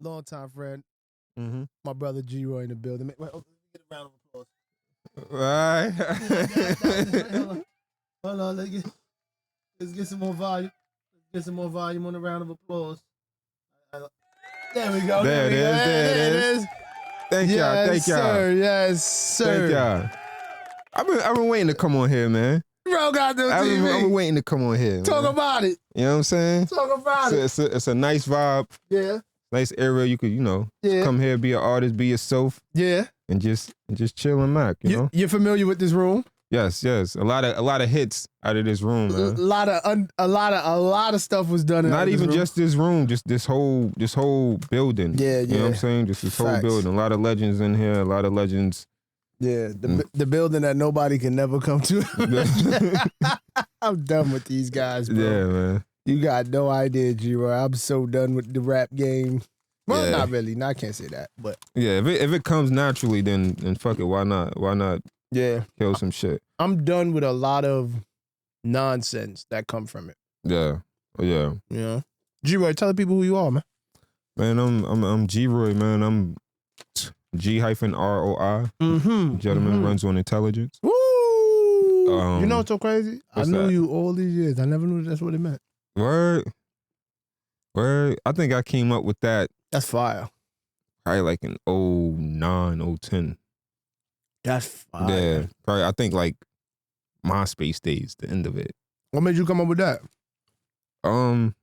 longtime friend, Mm-hmm. my brother G-Roy in the building. Wait, get a round of applause. Right. Hold on, let's get some more volume. Let's get some more volume on the round of applause. There we go. There it is. Thank y'all. Thank y'all. Sir. Yes, sir. Thank y'all. I've been waiting to come on here, man. Rell Gato I've TV. been waiting to come on here. Talk man. about it. You know what I'm saying? Talk about it. It's a nice vibe. Yeah. Nice area. You could, come here, be an artist, be yourself. Yeah. And just chill and mac, you know? You're familiar with this room? Yes. A lot of hits out of this room, man. A lot of stuff was done in Not even just this room, just this whole building. Yeah. You know what I'm saying? Just this Facts. whole building. A lot of legends in here, a lot of legends. Yeah, the building that nobody can never come to. I'm done with these guys, bro. Yeah, man. You got no idea, G-Roy. I'm so done with the rap game. Well, Yeah. not really. No, I can't say that, but Yeah, if it comes naturally, then fuck it. Why not? Why not yeah, kill some shit? I'm done with a lot of nonsense that come from it. Yeah. Yeah. You know, G-Roy, tell the people who you are, man. Man, I'm G-Roy, man. I'm G-ROI. Gentleman runs on intelligence. Woo! You know what's so crazy? I knew that? you all these years. I never knew that's what it meant. Word. I think I came up with that That's fire. probably like in 09, 010. That's fire. Yeah. Probably, I think like MySpace days, the end of it. What made you come up with that? I don't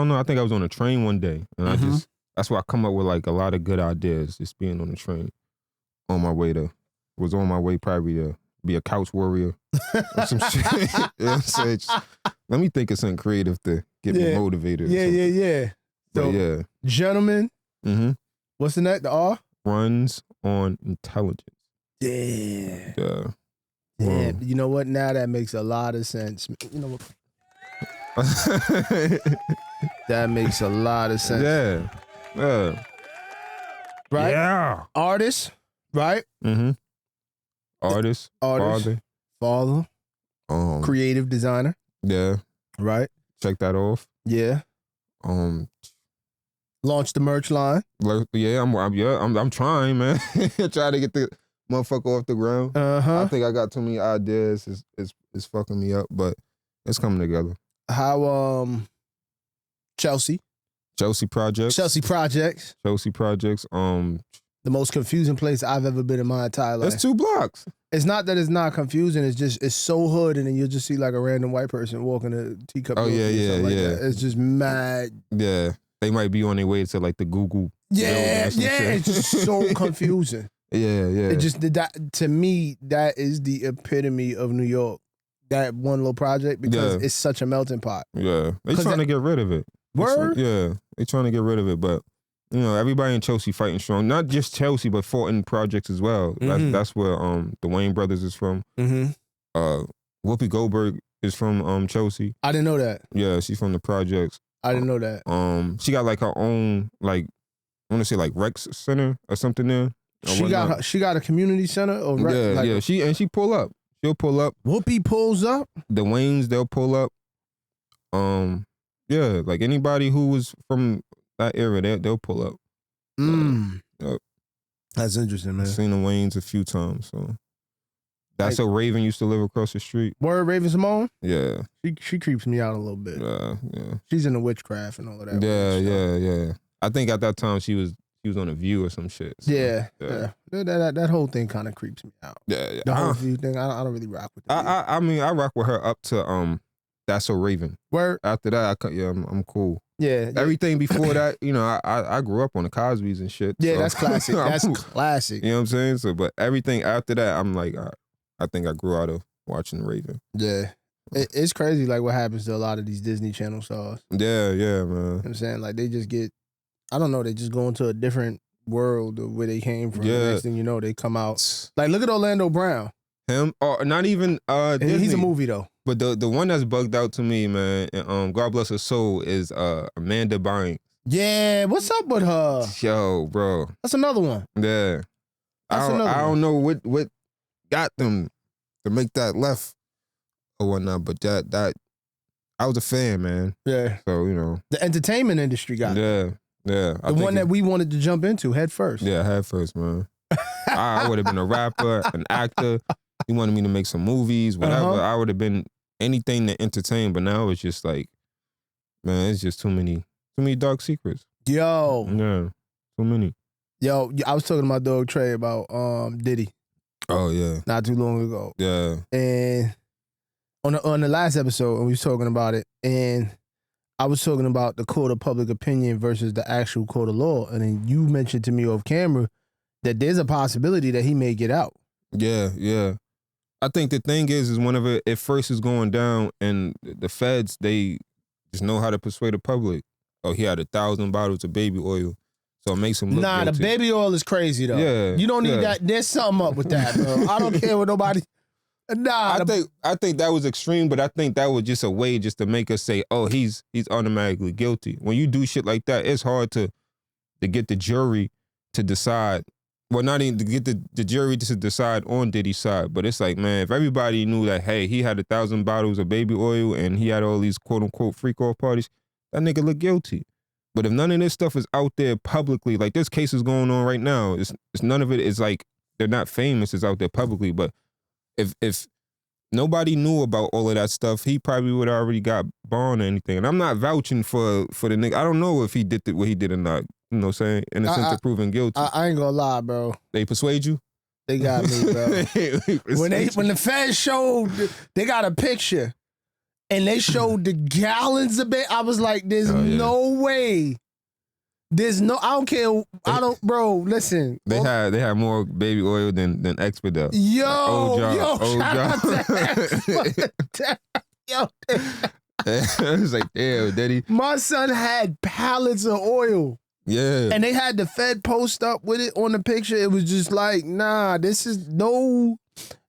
know. I think I was on a train one day, and that's why I come up with like a lot of good ideas. Just being on the train, on my way probably to be a couch warrior or some shit. You know what I'm saying? Let me think of something creative to get me motivated. Yeah. So, yeah. Gentleman. What's the next? The R? Runs on intelligence. Yeah. Yeah. Yeah. You know what? Now that makes a lot of sense. You know what? That makes a lot of sense. Yeah. Right? Yeah. Artist, right? Artist. Father. Creative designer. Yeah. Right? Check that off. Yeah. Launch the merch line. Yeah, I'm trying, man. Trying to get the motherfucker off the ground. I think I got too many ideas. It's fucking me up, but it's coming together. How Chelsea Projects. The most confusing place I've ever been in my entire life. It's 2 blocks. It's not that it's not confusing. It's just it's so hood, and then you'll just see like a random white person walking a teacup. Oh yeah. That. It's just mad. Yeah, they might be on their way to like the Google. Yeah. It's just so confusing. Yeah. It just that to me that is the epitome of New York. That one little project because it's such a melting pot. Yeah, they trying to get rid of it. Word? They trying to get rid of it, but everybody in Chelsea fighting strong. Not just Chelsea, but Fulton projects as well. That's where the Wayne brothers is from. Whoopi Goldberg is from Chelsea. I didn't know that. Yeah, she's from the projects. I didn't know that. She got like her own like I want to say like rec center or something there. She got a community center or rec, She pull up. She'll pull up. Whoopi pulls up. The Waynes, they'll pull up. Like anybody who was from that area, they'll pull up. Yep. That's interesting, man. I've seen the Waynes a few times. So that's so Raven used to live across the street. Word, Raven Simone? Yeah. She creeps me out a little bit. Yeah. She's into witchcraft and all of that. Yeah. I think at that time she was on a View or some shit. So, yeah. That whole thing kind of creeps me out. Yeah. The whole View thing, I don't really rock with that. I mean, I rock with her up to That's So Raven. Word. After that, I'm cool. Yeah. Everything before that, I grew up on the Cosbys and shit. Yeah, so. that's classic. That's classic. You know what I'm saying? So, but everything after that, I'm like, I think I grew out of watching Raven. Yeah. It's crazy, like, what happens to a lot of these Disney Channel stars. Yeah, man. You know what I'm saying? Like, they just get, I don't know, they just go into a different world of where they came from. Yeah. Next thing you know, they come out. Like, look at Orlando Brown. Him? Or not even Disney. He's a movie, though. But the one that's bugged out to me, man, and God bless her soul, is Amanda Bynes. Yeah, what's up with her? Yo, bro. That's another one. Yeah. I don't know what got them to make that left or whatnot, but that I was a fan, man. Yeah. So, The entertainment industry got it. Yeah. Yeah. The one that we wanted to jump into head first. Yeah, head first, man. I would have been a rapper, an actor. You wanted me to make some movies, whatever. I would have been anything to entertain, but now it's just like, man, it's just too many dark secrets. Yo. Yeah, too many. Yo, I was talking to my dog Trey about Diddy. Oh, yeah. Not too long ago. Yeah. And on the last episode, we was talking about it, and I was talking about the court of public opinion versus the actual court of law. And then you mentioned to me off camera that there's a possibility that he may get out. Yeah, yeah. I think the thing is whenever it first is going down and the feds, they just know how to persuade the public. Oh, he had 1,000 bottles of baby oil. So it makes him look guilty. The baby oil is crazy, though. Yeah. You don't need that. There's something up with that, bro. I don't care what nobody... I think that was extreme, but I think that was just a way just to make us say, oh, he's automatically guilty. When you do shit like that, it's hard to get the jury to decide. Well, not even to get the jury to decide on Diddy's side, but it's like, man, if everybody knew that, hey, he had 1,000 bottles of baby oil and he had all these quote unquote freak off parties, that nigga look guilty. But if none of this stuff is out there publicly, like this case is going on right now, it's none of it is like, they're not famous, it's out there publicly, but if nobody knew about all of that stuff, he probably would have already got bond or anything. And I'm not vouching for the nigga. I don't know if he did what he did or not. You know what I'm saying? Innocent to proven guilty. I ain't gonna lie, bro. They persuade you? They got me, bro. when the feds showed, they got a picture and they showed the gallons of it. I was like, there's no way. I don't care. Bro, listen. They had more baby oil than Expedel. Yo, old shout out to Expedel. Yo. I was like, damn, Daddy. My son had pallets of oil. Yeah. And they had the Fed post up with it on the picture. It was just like, nah, this is no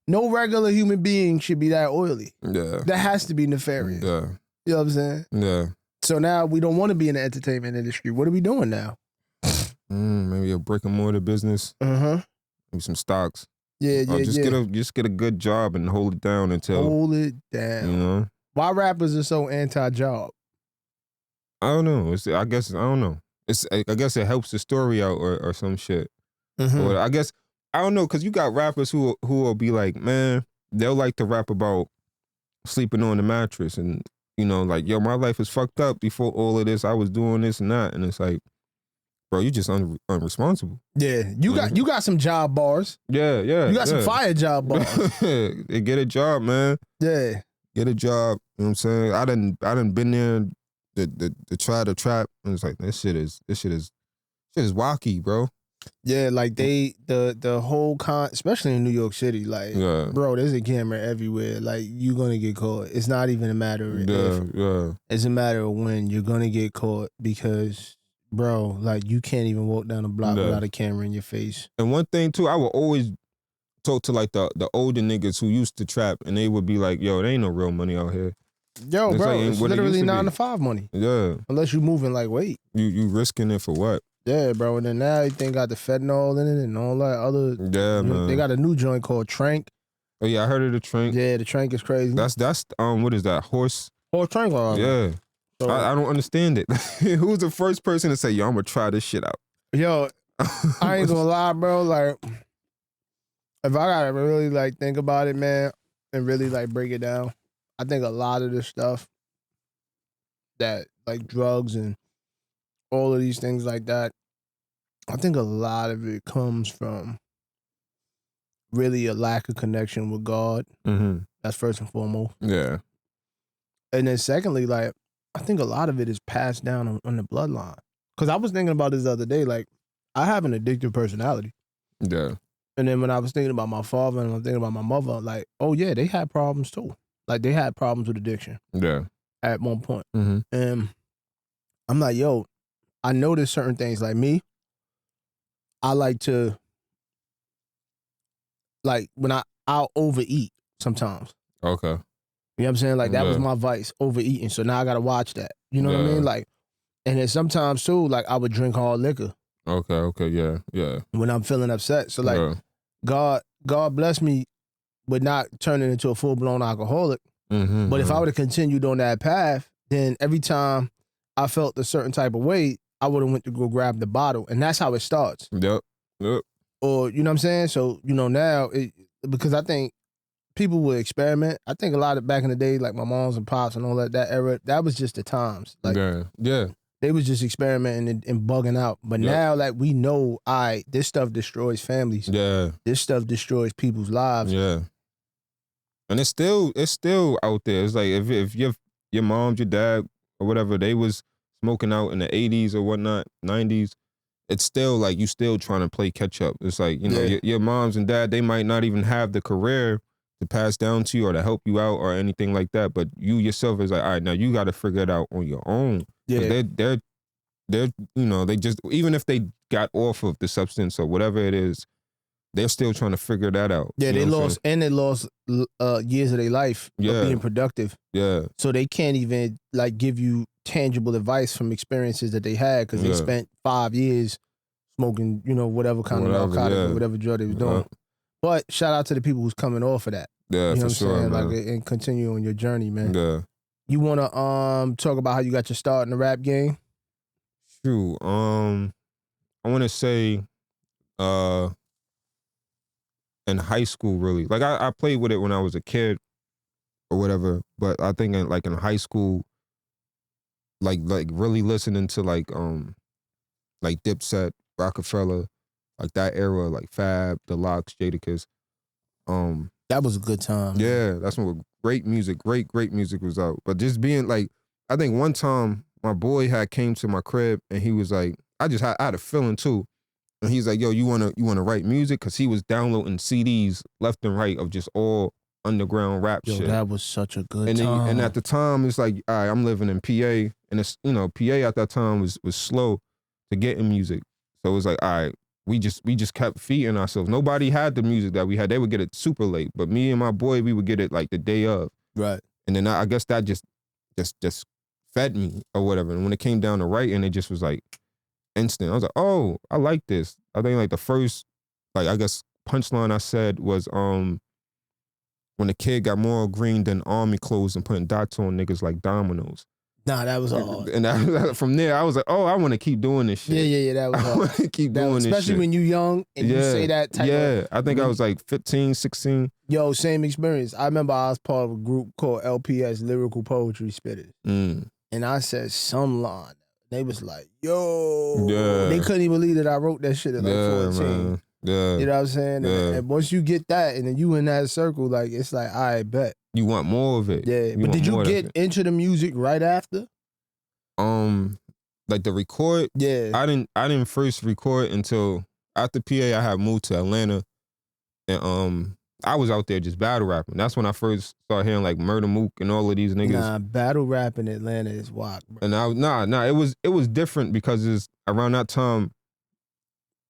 regular human being should be that oily. Yeah. That has to be nefarious. Yeah. You know what I'm saying? Yeah. So now we don't want to be in the entertainment industry. What are we doing now? Maybe a brick and mortar business. Maybe some stocks. Yeah. Just get a good job and hold it down until. Hold it down. You know? Why rappers are so anti-job? I don't know. I don't know. I guess it helps the story out or some shit. Or I guess I don't know, because you got rappers who will be like, man, they'll like to rap about sleeping on the mattress and, you know, like, yo, my life is fucked up before all of this. I was doing this and that. And it's like, bro, you just unresponsible. Yeah. You got some job bars. Yeah. You got some fire job bars. Get a job, man. Yeah. Get a job. You know what I'm saying? I done been there to try to trap. And it's like, this shit is wacky, bro. Yeah, like the whole especially in New York City, like, bro, there's a camera everywhere. Like, you're gonna get caught. It's not even a matter of if. It's a matter of when you're gonna get caught because, bro, like, you can't even walk down the block without a camera in your face. And one thing too, I would always talk to like the older niggas who used to trap, and they would be like, yo, there ain't no real money out here. Yo, it's bro, like, it's literally 9 to 5 money. Yeah. Unless you moving like weight. You risking it for what? Yeah, bro. And then now everything got the fentanyl in it and all that other. Yeah, man. They got a new joint called Trank. Oh yeah, I heard of the Trank. Yeah, the Trank is crazy. That's what is that? Horse Trank. Yeah. So, I don't understand it. Who's the first person to say, yo, I'm gonna try this shit out? Yo, I ain't gonna lie, bro. Like, if I gotta really like think about it, man, and really like break it down, I think a lot of the stuff that like drugs and all of these things like that, I think a lot of it comes from really a lack of connection with God. Mm-hmm. That's first and foremost. Yeah. And then secondly, like, I think a lot of it is passed down on the bloodline. Because I was thinking about this the other day, like, I have an addictive personality. Yeah. And then when I was thinking about my father and I'm thinking about my mother, like, oh yeah, they had problems too. Like, they had problems with addiction. Yeah. At one point. Mm-hmm. And I'm like, yo, I notice certain things. Like I like to, like, when I'll overeat sometimes. Okay. You know what I'm saying? Like, that was my vice, overeating. So now I got to watch that. You know what I mean? Like, and then sometimes too, like, I would drink hard liquor. Okay, yeah. When I'm feeling upset. So like, God bless me with not turning into a full-blown alcoholic. Mm-hmm, but if I would have continued on that path, then every time I felt a certain type of way, I would have went to go grab the bottle, and that's how it starts. Yep. Or you know what I'm saying? So now because I think people would experiment. I think a lot of back in the day, like my moms and pops and all that era, that was just the times. Like yeah. they was just experimenting and bugging out. But now, like we know, this stuff destroys families. Yeah. This stuff destroys people's lives. Yeah. And it's still out there. It's like if your mom, your dad, or whatever, they was smoking out in the 80s or whatnot, 90s, it's still like you still trying to play catch up. It's like, your moms and dad, they might not even have the career to pass down to you or to help you out or anything like that. But you yourself is like, all right, now you got to figure it out on your own. Yeah. They're they just, even if they got off of the substance or whatever it is, they're still trying to figure that out. Yeah, they lost years of their life of being productive. Yeah. So they can't even like give you tangible advice from experiences that they had because they spent 5 years smoking, whatever kind of narcotic or whatever drug they was doing. But shout out to the people who's coming off of that. Yeah, you know for sure, saying? man. Like, and continue on your journey, man. Yeah. You want to talk about how you got your start in the rap game? True. I want to say in high school, really. Like I played with it when I was a kid or whatever, but I think in high school, like really listening to like Dipset, Rockefeller, like that era, like Fab, The Lox, Jadakiss. That was a good time. Yeah, that's when great music was out. But just being like, I think one time my boy had came to my crib and he was like, I had a feeling too. And he's like, yo, you wanna write music? Cause he was downloading CDs left and right of just all underground rap shit. That was such a good and time. And at the time, it's like, all right, I'm living in PA, and it's PA at that time was slow to get in music. So it was like, all right, we just kept feeding ourselves. Nobody had the music that we had. They would get it super late, but me and my boy, we would get it like the day of. Right. And then I guess that just fed me or whatever. And when it came down to writing, it just was like instant. I was like, oh, I like this. I think like the first, like I guess punchline I said was when the kid got more green than army clothes and putting dots on niggas like dominoes. Nah, that was hard. And from there, I was like, oh, I want to keep doing this shit. Yeah, that was hard. I want to keep doing this shit. Especially when you young and you say that type of... Yeah, I think I was like 15, 16. Yo, same experience. I remember I was part of a group called LPS, Lyrical Poetry Spitters. And I said some line. They was like, yo. Yeah. They couldn't even believe that I wrote that shit at like 14. Man. Yeah. You know what I'm saying? Yeah. And once you get that and then you in that circle, like, it's like, I bet. You want more of it. Yeah. But did you get into the music right after? Like the record? Yeah. I didn't first record until after PA. I had moved to Atlanta, and I was out there just battle rapping. That's when I first started hearing like Murder Mook and all of these niggas. Nah, battle rap in Atlanta is wild, bro. And it was different because it's around that time,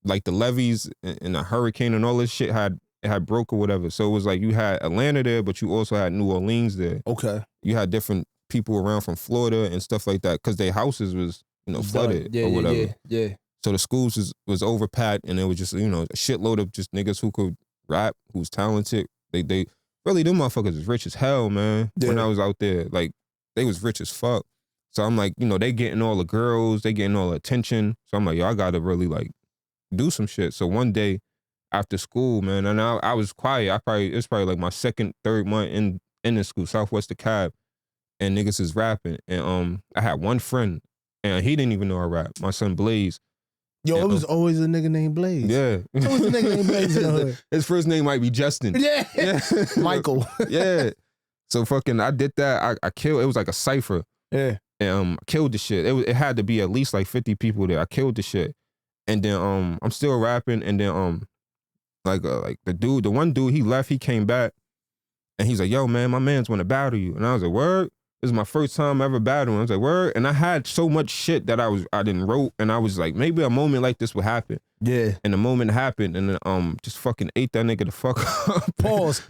like the levees and the hurricane and all this shit had broke or whatever. So it was like you had Atlanta there, but you also had New Orleans there. Okay. You had different people around from Florida and stuff like that because their houses was flooded or whatever. Yeah. So the schools was overpacked, and it was just a shitload of just niggas who could rap, who's talented. They really, them motherfuckers was rich as hell, man. Yeah. When I was out there, like they was rich as fuck. So I'm like, they getting all the girls, they getting all the attention. So I'm like, yo, I gotta really like do some shit. So one day after school, man, and I was quiet. It's probably like my second, third month in the school, Southwest DeKalb, and niggas is rapping. And I had one friend, and he didn't even know I rap. My son Blaze. Yo, it was always a nigga named Blaze. Yeah. Always a nigga named Blaze in the hood. His first name might be Justin. Yeah. Michael. Yeah. So fucking, I did that. I killed, it was like a cypher. Yeah. And killed the shit. It had to be at least like 50 people there. I killed the shit. And then I'm still rapping, and then like the one dude, he left, he came back, and he's like, yo, man, my man's want to battle you. And I was like, word? This is my first time ever battling. I was like, word? And I had so much shit that I didn't wrote, and I was like, maybe a moment like this will happen. Yeah. And the moment happened, and then just fucking ate that nigga the fuck up. Pause.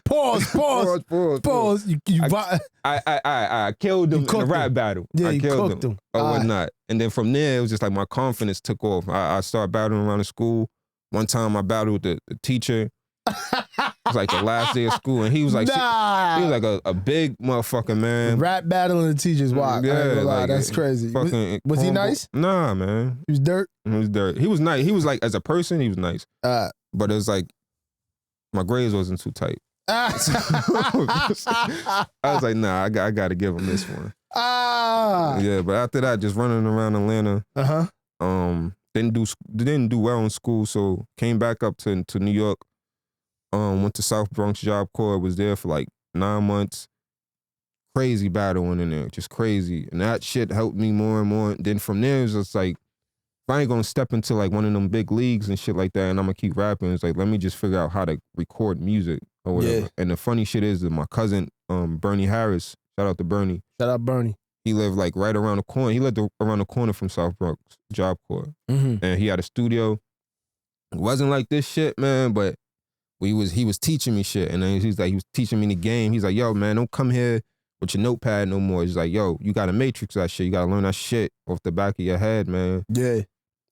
I killed him in the rap battle. Yeah, I killed cooked him. Or whatnot. And then from there, it was just like my confidence took off. I started battling around the school. One time I battled the teacher. was like the last day of school, and he was like, nah. he was like a big motherfucker, man. Rap battling the teachers. Wow. Yeah, I ain't gonna lie. like, That's crazy. Was he nice? Nah, man. He was dirt? He was dirt. He was nice. He was like, as a person, he was nice. But it was like, my grades wasn't too tight. I was like, nah, I got to give him this one. Yeah, but after that, just running around Atlanta. Didn't do well in school, so came back up to New York. Went to South Bronx Job Corps. Was there for like 9 months. Crazy battling in there, just crazy. And that shit helped me more and more. Then from there, it was just like, if I ain't gonna step into like one of them big leagues and shit like that, and I'm gonna keep rapping, it's like, let me just figure out how to record music or whatever. Yeah. And the funny shit is that my cousin, Bernie Harris, shout out to Bernie. Shout out Bernie. He lived like right around the corner. He lived around the corner from South Bronx Job Corps. And he had a studio. It wasn't like this shit, man, but he was teaching me shit. And then he was teaching me the game. He's like, yo, man, don't come here with your notepad no more. He's like, yo, you gotta matrix that shit. You gotta learn that shit off the back of your head, man. Yeah.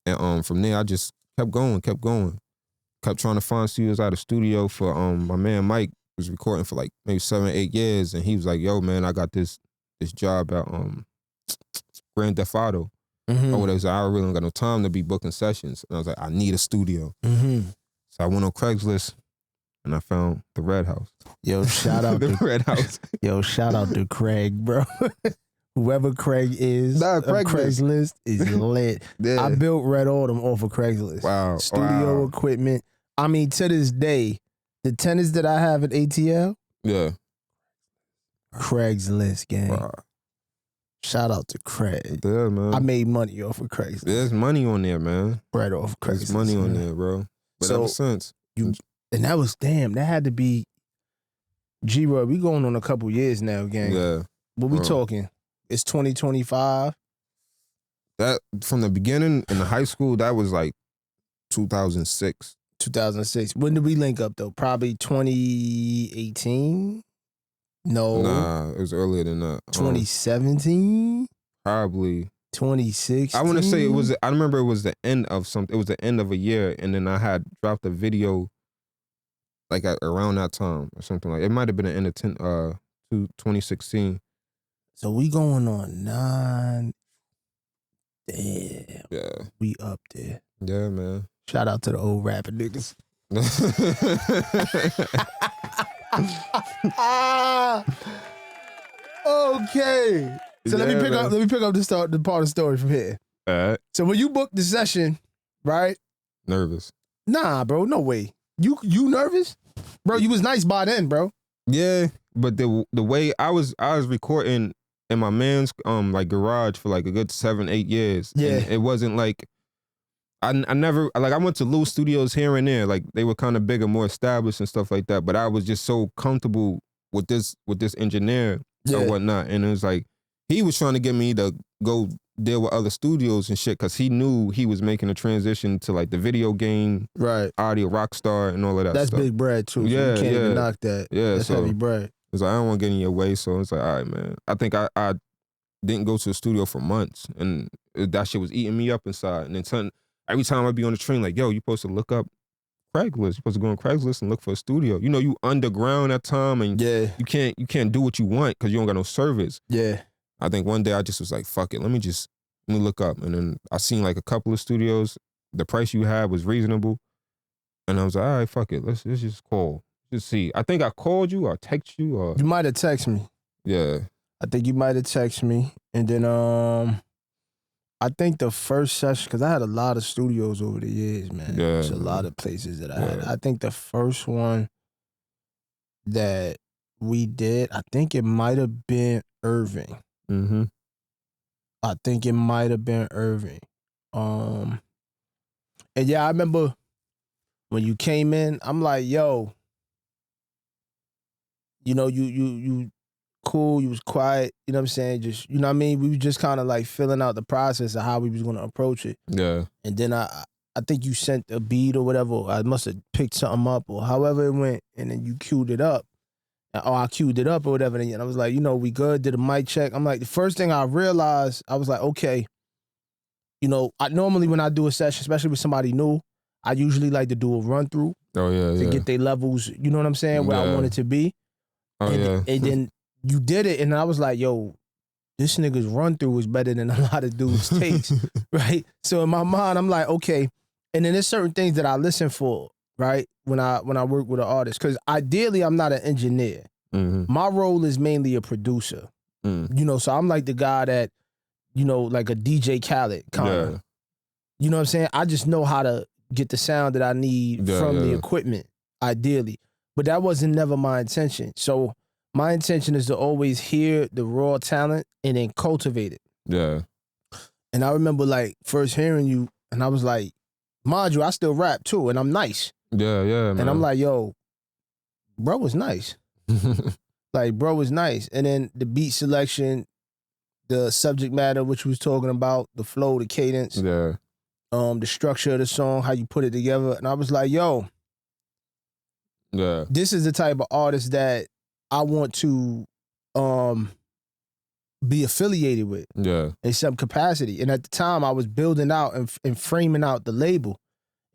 And from there, I just kept going. Kept trying to find studios out of studio for my man Mike was recording for like maybe 7 or 8 years. And he was like, yo, man, I got this job at Grand Theft Auto. Or whatever. So I really don't got no time to be booking sessions. And I was like, I need a studio. So I went on Craigslist and I found the Red House. Yo, shout out the Red House. Yo, shout out to Craig, bro. Whoever Craig is, Craigslist is lit. Yeah. I built Red Autumn off of Craigslist. Wow. Studio equipment. I mean, to this day, the tenants that I have at ATL, yeah, Craigslist, gang. Wow. Shout out to Craig. Yeah, man. I made money off of Craigslist. There's money on there, man. Right off of Craigslist. There's money on there, bro. But ever since. And that was, that had to be, G-Roy, we going on a couple years now, gang. Yeah. What we talking? It's 2025. That, from the beginning in the high school, that was like 2006. 2006. When did we link up, though? Probably 2018? No. Nah, it was earlier than that. 2017? Probably. 2016? I want to say it was, I remember it was the end of something. It was the end of a year, and then I had dropped a video like around that time or something like. It might have been the end of 2016. So we going on 9. Damn. Yeah. We up there. Yeah, man. Shout out to the old rapping niggas. Okay. So let me pick up the part of the story from here. All right. So when you booked the session, right? Nervous. Nah, bro, no way. You nervous? Bro, you was nice by then, bro. Yeah, but the way I was recording in my man's like garage for like a good 7-8 years. Yeah. And it wasn't like I never like I went to little studios here and there, like they were kind of bigger, more established and stuff like that. But I was just so comfortable with this engineer or whatnot. And it was like he was trying to get me to go deal with other studios and shit because he knew he was making a transition to like the video game, audio rock star and all of that. That's stuff. Big bread too. So yeah, you can't even knock that. Yeah, that's heavy bread. It's like I don't want to get in your way, so it's like, all right, man. I think I didn't go to the studio for months, and that shit was eating me up inside. And then every time I'd be on the train, like, yo, you supposed to look up Craigslist. You're supposed to go on Craigslist and look for a studio. You know, you underground that time, and you can't do what you want because you don't got no service. Yeah. I think one day I just was like, fuck it, let me look up. And then I seen like a couple of studios. The price you had was reasonable, and I was like, all right, fuck it, let's just call. Just see. I think I called you or text you or... You might have texted me. Yeah. I think you might have texted me. And then I think the first session, because I had a lot of studios over the years, man. Yeah. There's a lot of places that I had. I think the first one that we did, I think it might have been Irving. Mm-hmm. I think it might have been Irving. And yeah, I remember when you came in, I'm like, yo, you know, you cool, you was quiet, you know what I'm saying? Just, you know what I mean? We were just kind of like filling out the process of how we was going to approach it. Yeah. And then I think you sent a beat or whatever. I must have picked something up or however it went, and then you queued it up. Or I queued it up or whatever, and I was like, you know, we good, did a mic check. I'm like, the first thing I realized, I was like, okay, you know, normally when I do a session, especially with somebody new, I usually like to do a run through. Oh yeah, to get their levels, you know what I'm saying, where I wanted to be. Oh and then you did it, and I was like, yo, this nigga's run through is better than a lot of dudes' takes, right? So in my mind, I'm like, okay. And then there's certain things that I listen for, right? When I work with an artist, because ideally I'm not an engineer. Mm-hmm. My role is mainly a producer. Mm. You know, so I'm like the guy that, you know, like a DJ Khaled kind of. Yeah. You know what I'm saying? I just know how to get the sound that I need from the equipment, ideally. But that wasn't never my intention. So my intention is to always hear the raw talent and then cultivate it. Yeah. And I remember like first hearing you, and I was like, mind you, I still rap too, and I'm nice. Yeah, man. And I'm like, yo, bro was nice. Like, bro was nice. And then the beat selection, the subject matter, which we was talking about, the flow, the cadence, yeah. The structure of the song, how you put it together. And I was like, yo, yeah, this is the type of artist that I want to be affiliated with in some capacity. And at the time, I was building out and framing out the label.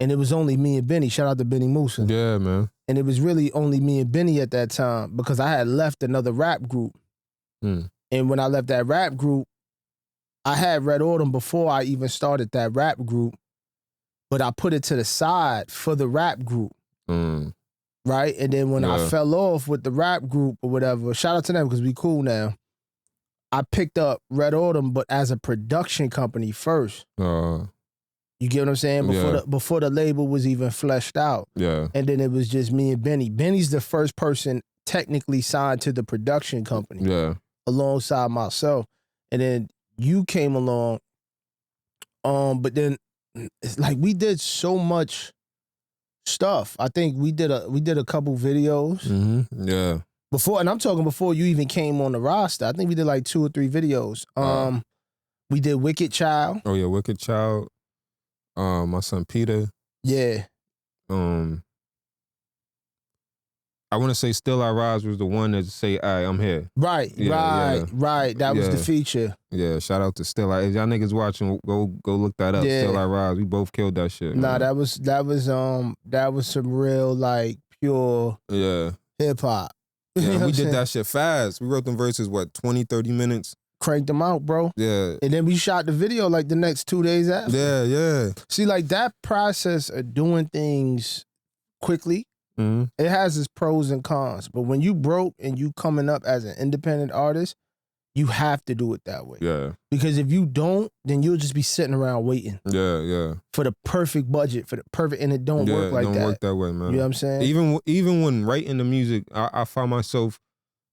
And it was only me and Benny. Shout out to Benny Musa. Yeah, man. And it was really only me and Benny at that time because I had left another rap group. Mm. And when I left that rap group, I had Red Autumn before I even started that rap group, but I put it to the side for the rap group. Mm. Right? And then when I fell off with the rap group or whatever, shout out to them because we cool now. I picked up Red Autumn, but as a production company first. You get what I'm saying? Before the label was even fleshed out. Yeah. And then it was just me and Benny. Benny's the first person technically signed to the production company. Yeah. Alongside myself. And then you came along. But then it's like we did so much stuff. I think we did a couple videos. Mm-hmm. Yeah. Before, and I'm talking before you even came on the roster. I think we did like 2 or 3 videos. We did Wicked Child. Oh yeah, Wicked Child. My son Peter. Yeah. I want to say Still I Rise was the one that say, "All right, I'm here." Right. That was the feature. Yeah, shout out to Still I. If y'all niggas watching, go look that up. Yeah. Still I Rise. We both killed that shit. Nah, man. that was some real like pure hip hop. Yeah, we did that shit fast. We wrote them verses, 20, 30 minutes? Cranked them out, bro. Yeah. And then we shot the video like the next 2 days after. Yeah. See, like that process of doing things quickly, it has its pros and cons. But when you broke and you coming up as an independent artist, you have to do it that way. Yeah. Because if you don't, then you'll just be sitting around waiting. Yeah. For the perfect budget, and it don't work like that. It don't work that way, man. You know what I'm saying? Even when writing the music, I find myself,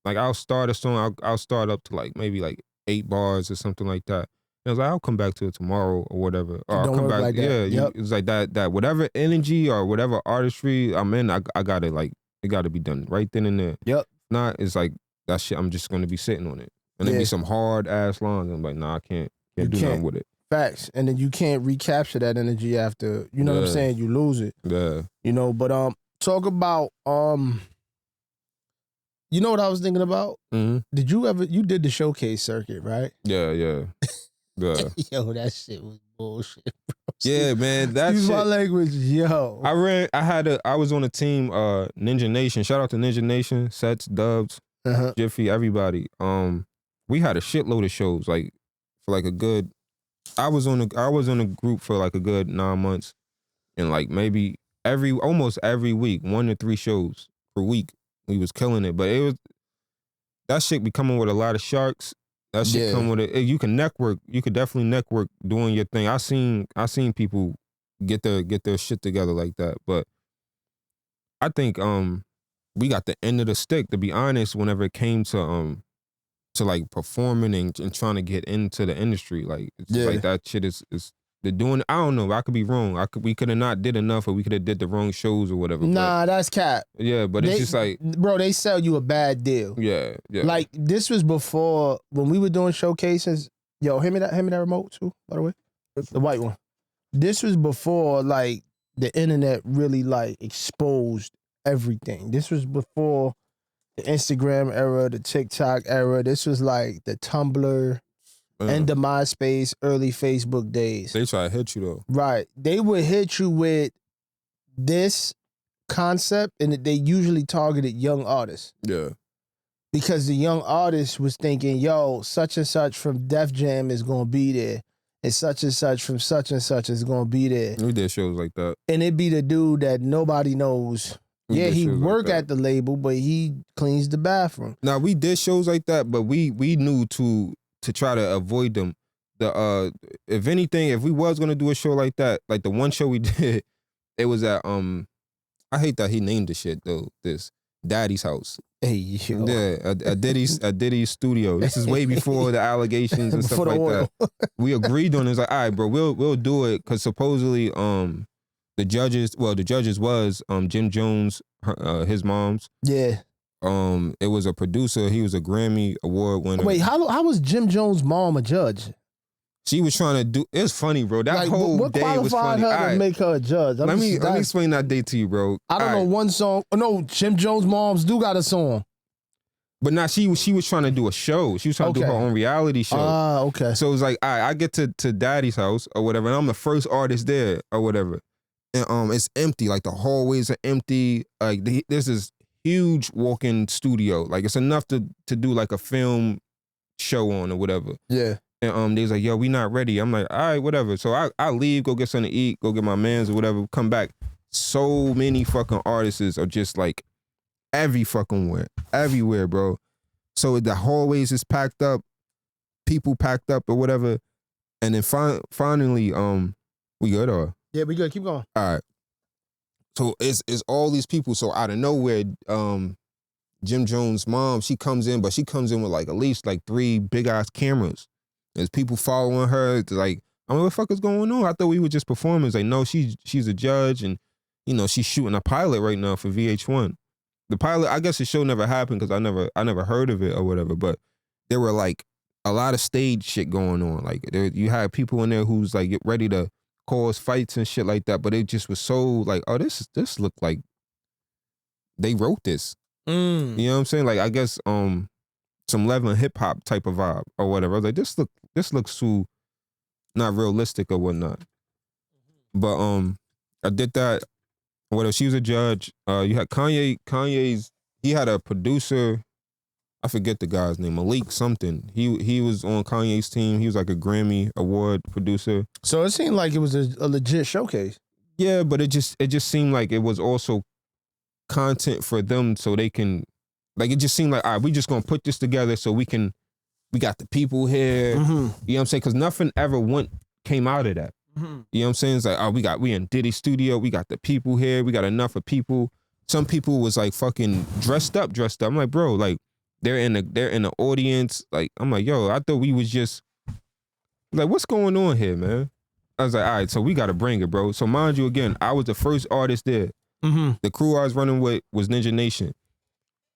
like I'll start a song, I'll start up to like maybe like 8 bars or something like that. And I was like, I'll come back to it tomorrow or whatever. Or I'll come back. Like that. Yeah, it's like that whatever energy or whatever artistry I'm in, I got it, like it got to be done right then and there. Yep. If not, it's like that shit. I'm just gonna be sitting on it. And it'd be some hard ass lines. I'm like, nah, I can't do nothing with it. Facts. And then you can't recapture that energy after, you know what I'm saying? You lose it. Yeah. You know, but talk about you know what I was thinking about? Mm-hmm. You did the showcase circuit, right? Yeah. Yo, that shit was bullshit, bro. Yeah, man. That Use shit. my language, yo. I was on a team, Ninja Nation. Shout out to Ninja Nation, Sets, Dubs, Jiffy, everybody. We had a shitload of shows, like for like a good. I was on a group for like a good 9 months, and like maybe almost every week, 1 to 3 shows per week. We was killing it, but it was that shit be coming with a lot of sharks. That shit come with it. You can network. You could definitely network doing your thing. I seen people get their shit together like that. But I think we got the end of the stick, to be honest, whenever it came to like performing and trying to get into the industry. Like it's like that shit is they're doing. I don't know. I could be wrong. We could have not did enough, or we could have did the wrong shows or whatever. Nah, that's cap. Yeah, but it's just like, bro, they sell you a bad deal. Yeah. Like this was before when we were doing showcases. Yo, hand me that remote too, by the way, the white one. This was before like the internet really like exposed everything. This was before the Instagram era, the TikTok era. This was like the Tumblr. End of MySpace, early Facebook days. They try to hit you though. Right. They would hit you with this concept, and they usually targeted young artists. Yeah. Because the young artist was thinking, yo, such and such from Def Jam is gonna be there. And such from such and such is gonna be there. We did shows like that. And it be the dude that nobody knows. Yeah, he work at the label, but he cleans the bathroom. Now we did shows like that, but we knew to try to avoid them. If anything, if we was gonna do a show like that, like the one show we did, it was at I hate that he named the shit though. This Daddy's house. Hey, yo. Yeah, a Diddy's studio. This is way before the allegations and stuff like that. We agreed on it. It's like, all right, bro, we'll do it because supposedly the judges was Jim Jones, his mom's. Yeah. It was a producer. He was a Grammy Award winner. Wait, how was Jim Jones' mom a judge? She was trying to do. It's funny, bro. That like, whole day was funny. What qualified her to make her a judge? Let me explain that day to you, bro. I don't know one song. No, Jim Jones' moms do got a song. But now she was trying to do a show. She was trying to do her own reality show. Ah, okay. So it was like, all right, I get to Daddy's house or whatever, and I'm the first artist there or whatever. And it's empty. Like the hallways are empty. Like this is huge walk-in studio. Like it's enough to do like a film show on or whatever. Yeah. And they was like, yo, we not ready. I'm like, all right, whatever. So I leave, go get something to eat, go get my mans or whatever, come back. So many fucking artists are just like everywhere, bro. So the hallways is packed up, people packed up or whatever. And then finally, we good or? Yeah, we good. Keep going. All right. So it's all these people. So out of nowhere, Jim Jones' mom, she comes in, but she comes in with like at least like 3 big ass cameras. There's people following her. It's like, I mean, what the fuck is going on? I thought we were just performers. Like, no, she's a judge, and you know she's shooting a pilot right now for VH1. The pilot, I guess the show never happened because I never heard of it or whatever. But there were like a lot of stage shit going on. Like you had people in there who's like ready to cause fights and shit like that. But it just was so like, oh, this looked like they wrote this. You know what I'm saying? Like I guess some level of hip hop type of vibe or whatever. I was like, this looks too not realistic or whatnot. But I did that. What else? She was a judge. You had Kanye's. He had a producer. I forget the guy's name. Malik something. He was on Kanye's team. He was like a Grammy Award producer. So it seemed like it was a legit showcase. Yeah, but it just seemed like it was also content for them so they can. Like, it just seemed like, all right, we just gonna put this together so we got the people here. You know what I'm saying? Because nothing ever came out of that. You know what I'm saying? It's like, oh, we in Diddy studio, we got the people here, we got enough of people. Some people was like fucking dressed up. I'm like, bro, like they're in the audience. Like, I'm like, yo, I thought we was just like, what's going on here, man? I was like, all right, so we gotta bring it, bro. So mind you, again, I was the first artist there. The crew I was running with was Ninja Nation.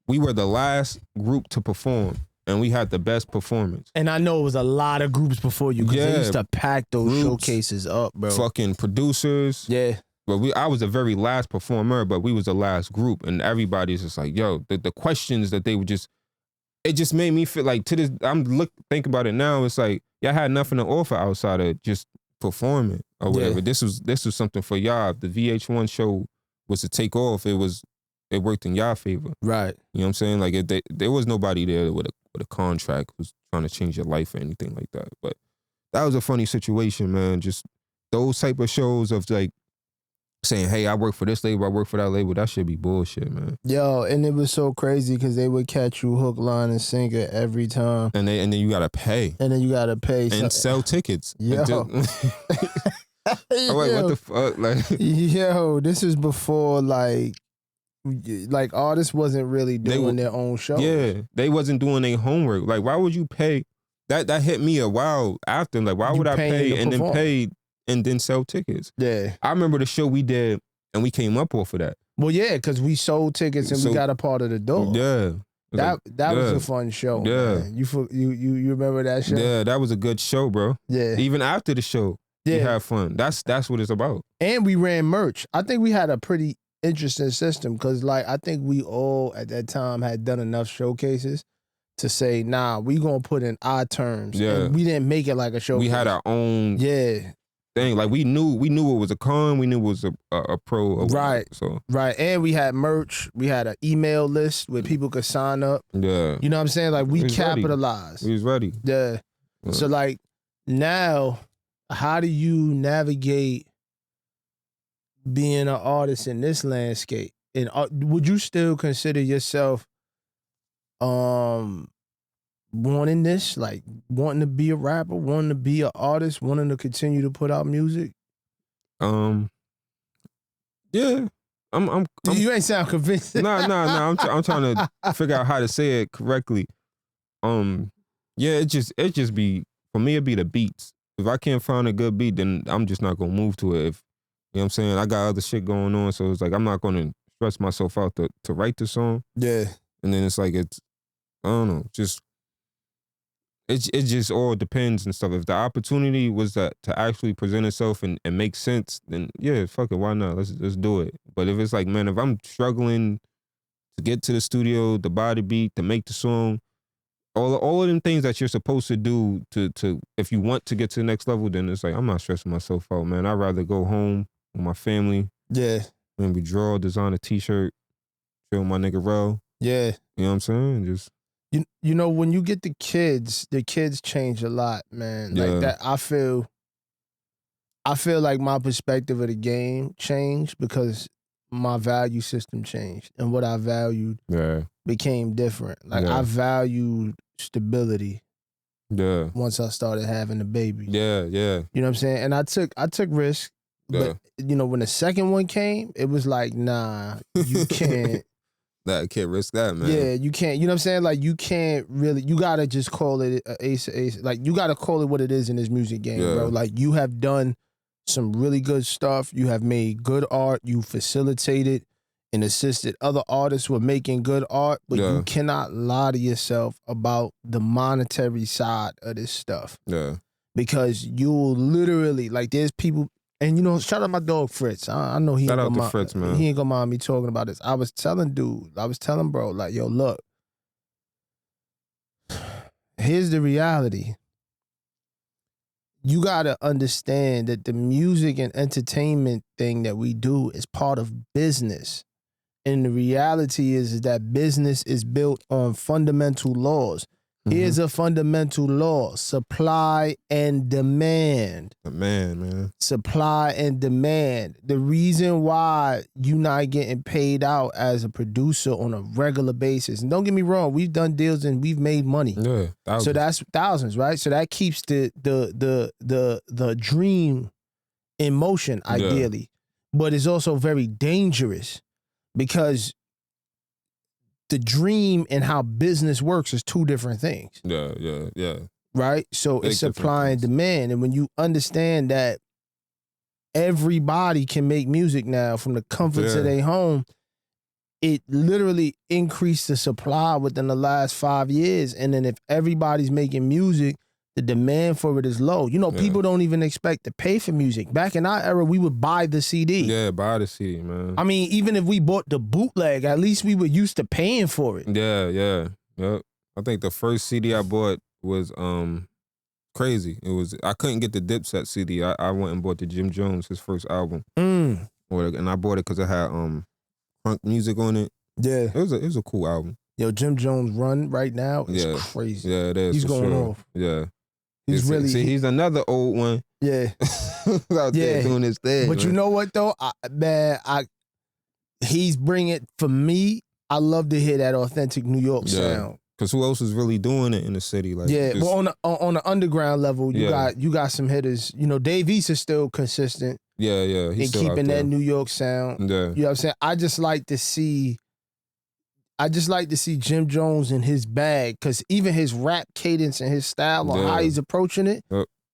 We were the last group to perform, and we had the best performance. And I know it was a lot of groups before you, because they used to pack those showcases up, bro. Fucking producers. Yeah. But I was the very last performer, but we was the last group, and everybody's just like, yo, the questions that they would just, it just made me feel like think about it now, it's like, y'all had nothing to offer outside of just performing or whatever. Yeah. This was something for y'all. If the VH1 show was to take off, it worked in y'all favor. Right. You know what I'm saying? Like, there was nobody there with a contract who's trying to change your life or anything like that. But that was a funny situation, man. Just those type of shows of like saying, hey, I work for this label, I work for that label, that should be bullshit, man. Yo, and it was so crazy because they would catch you hook, line, and sinker every time. And then you gotta pay. And sell tickets. Yo. Oh, wait, what the fuck? Like, yo, this is before like artists wasn't really doing their own show. Yeah, they wasn't doing their homework. Like, why would you pay? That hit me a while after. Like, why would I pay and then pay and then sell tickets? Yeah, I remember the show we did and we came up off of that. Well, yeah, because we sold tickets and we got a part of the door. Yeah. That was a fun show. Yeah, man. You remember that show? Yeah, that was a good show, bro. Yeah, even after the show, we had fun. That's what it's about. And we ran merch. I think we had a pretty interesting system because, like, I think we all at that time had done enough showcases to say, nah, we gonna put in our terms. Yeah, and we didn't make it like a showcase. We had our own. Yeah. thing. Like we knew it was a con. We knew it was a pro. Or Right. So Right. And we had merch. We had an email list where people could sign up. yeah, You know what I'm saying? Like we was ready. capitalized. we was ready. Yeah. Yeah. So like now, how do you navigate being an artist in this landscape? And would you still consider yourself wanting this, like wanting to be a rapper, wanting to be an artist, wanting to continue to put out music? Yeah. I'm You ain't sound convinced. No. I'm trying to figure out how to say it correctly. Yeah, it just be, for me, it'd be the beats. If I can't find a good beat, then I'm just not gonna move to it. If you know what I'm saying, I got other shit going on, so it's like I'm not gonna stress myself out to write the song. Yeah. And then it's like I don't know, just it just all depends and stuff. If the opportunity was to actually present itself and make sense, then yeah, fuck it, why not? Let's do it. But if it's like, man, if I'm struggling to get to the studio, to buy the beat, to make the song, all of them things that you're supposed to do to if you want to get to the next level, then it's like I'm not stressing myself out, man. I'd rather go home with my family. Yeah. Maybe draw, design a t-shirt, chill with my nigga Rell. Yeah. You know what I'm saying? Just you know, when you get the kids change a lot, man. Yeah. Like that, I feel like my perspective of the game changed because my value system changed and what I valued became different. Like I valued stability. Yeah. Once I started having a baby. Yeah. You know what I'm saying? And I took risks. But you know, when the second one came, it was like, nah, you can't. I can't risk that, man. Yeah, you can't. You know what I'm saying? Like you can't really. You gotta just call it ace. Like you gotta call it what it is in this music game, bro. Like you have done some really good stuff. You have made good art. You facilitated and assisted other artists who are making good art. But you cannot lie to yourself about the monetary side of this stuff. Yeah. Because you'll literally, like, there's people. And you know, shout out my dog Fritz. I know he shout ain't out gonna to Fritz, man. He ain't gonna mind me talking about this. I was telling bro, like, yo, look, here's the reality. You gotta understand that the music and entertainment thing that we do is part of business. And the reality is that business is built on fundamental laws. Here's a fundamental law: supply and demand. Man. Supply and demand. The reason why you not getting paid out as a producer on a regular basis, and don't get me wrong, we've done deals and we've made money. Yeah, thousands. So that's thousands, right? So that keeps the dream in motion, ideally. But it's also very dangerous because the dream and how business works is two different things. Yeah. Right? So Big it's supply and demand. And when you understand that everybody can make music now from the comforts of their home, it literally increased the supply within the last 5 years. And then if everybody's making music, the demand for it is low. You know, people don't even expect to pay for music. Back in our era, we would buy the CD. Yeah, buy the CD, man. I mean, even if we bought the bootleg, at least we were used to paying for it. Yeah. I think the first CD I bought was crazy. It was, I couldn't get the Dipset CD. I went and bought the Jim Jones, his first album. And I bought it because it had crunk music on it. Yeah. It was a cool album. Yo, Jim Jones' run right now is crazy. Yeah, it is. He's going off. Yeah. He's really... See, he's another old one. Yeah. out there doing his thing. But man. You know what, though? He's bringing, for me, I love to hear that authentic New York sound. Because who else is really doing it in the city? Like, well, on the underground level, you got some hitters. You know, Dave East is still consistent. Yeah. He's keeping that New York sound. Yeah. You know what I'm saying? I just like to see Jim Jones in his bag, because even his rap cadence and his style or how he's approaching it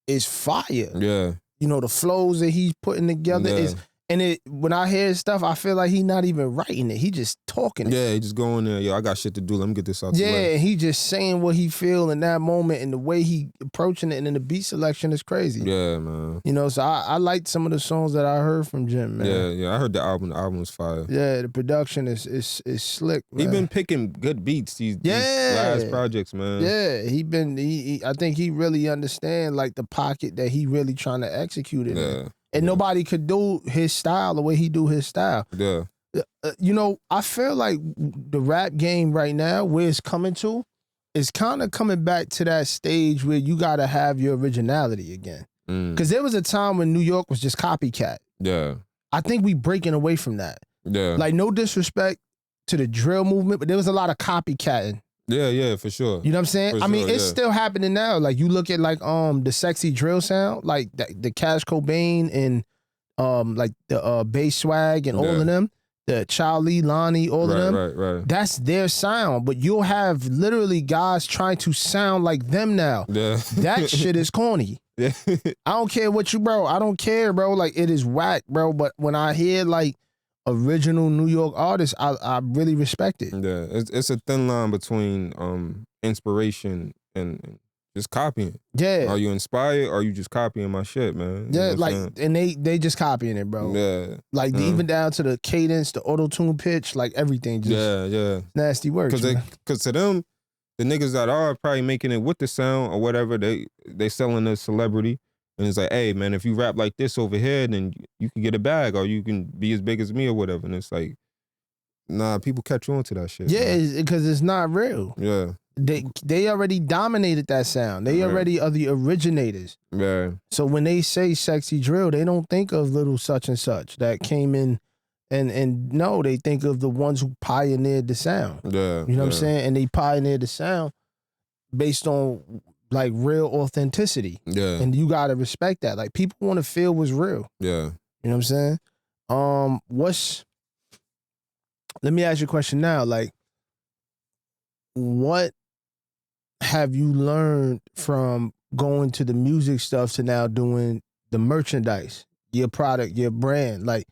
is fire. Yeah. You know, the flows that he's putting together is, And when I hear his stuff, I feel like he not even writing it. He just talking it. Yeah, he just going there. Yo, I got shit to do. Let me get this out the way. Yeah, he just saying what he feel in that moment, and the way he approaching it, and then the beat selection is crazy. Yeah, man. You know, so I liked some of the songs that I heard from Jim, man. Yeah. I heard the album. The album was fire. Yeah, the production is slick, man. He been picking good beats these last projects, man. Yeah, he I think he really understand like the pocket that he really trying to execute it in. And nobody could do his style the way he do his style. Yeah. You know, I feel like the rap game right now, where it's coming to, is kind of coming back to that stage where you got to have your originality again. Because there was a time when New York was just copycat. Yeah. I think we breaking away from that. Yeah. Like, no disrespect to the drill movement, but there was a lot of copycatting. Yeah, for sure. You know what I'm saying? I mean, it's still happening now. Like, you look at like the sexy drill sound, like the Cash Cobain and like the Bass Swag and all of them, the Charlie, Lonnie, all of them. Right. That's their sound, but you'll have literally guys trying to sound like them now. Yeah. That shit is corny. Yeah. I don't care what you, bro. I don't care, bro. Like, it is whack, bro. But when I hear like original New York artists, I really respect it. Yeah, it's a thin line between inspiration and just copying. Yeah. Are you inspired or are you just copying my shit, man? Yeah, like, and they just copying it, bro. Yeah. Like, even down to the cadence, the auto-tune pitch, like everything just nasty work. Because to them, the niggas that are probably making it with the sound or whatever, they selling a celebrity. And it's like, hey, man, if you rap like this over here, then you can get a bag or you can be as big as me or whatever. And it's like, nah, people catch on to that shit. Yeah, because it's not real. Yeah. They already dominated that sound. They already are the originators. Yeah. So when they say sexy drill, they don't think of little such and such that came in and no, they think of the ones who pioneered the sound. Yeah. You know what I'm saying? And they pioneered the sound based on like real authenticity. Yeah. And you gotta respect that. Like, people want to feel what's real. Yeah. You know what I'm saying? Let me ask you a question now. Like, what have you learned from going to the music stuff to now doing the merchandise, your product, your brand? Like,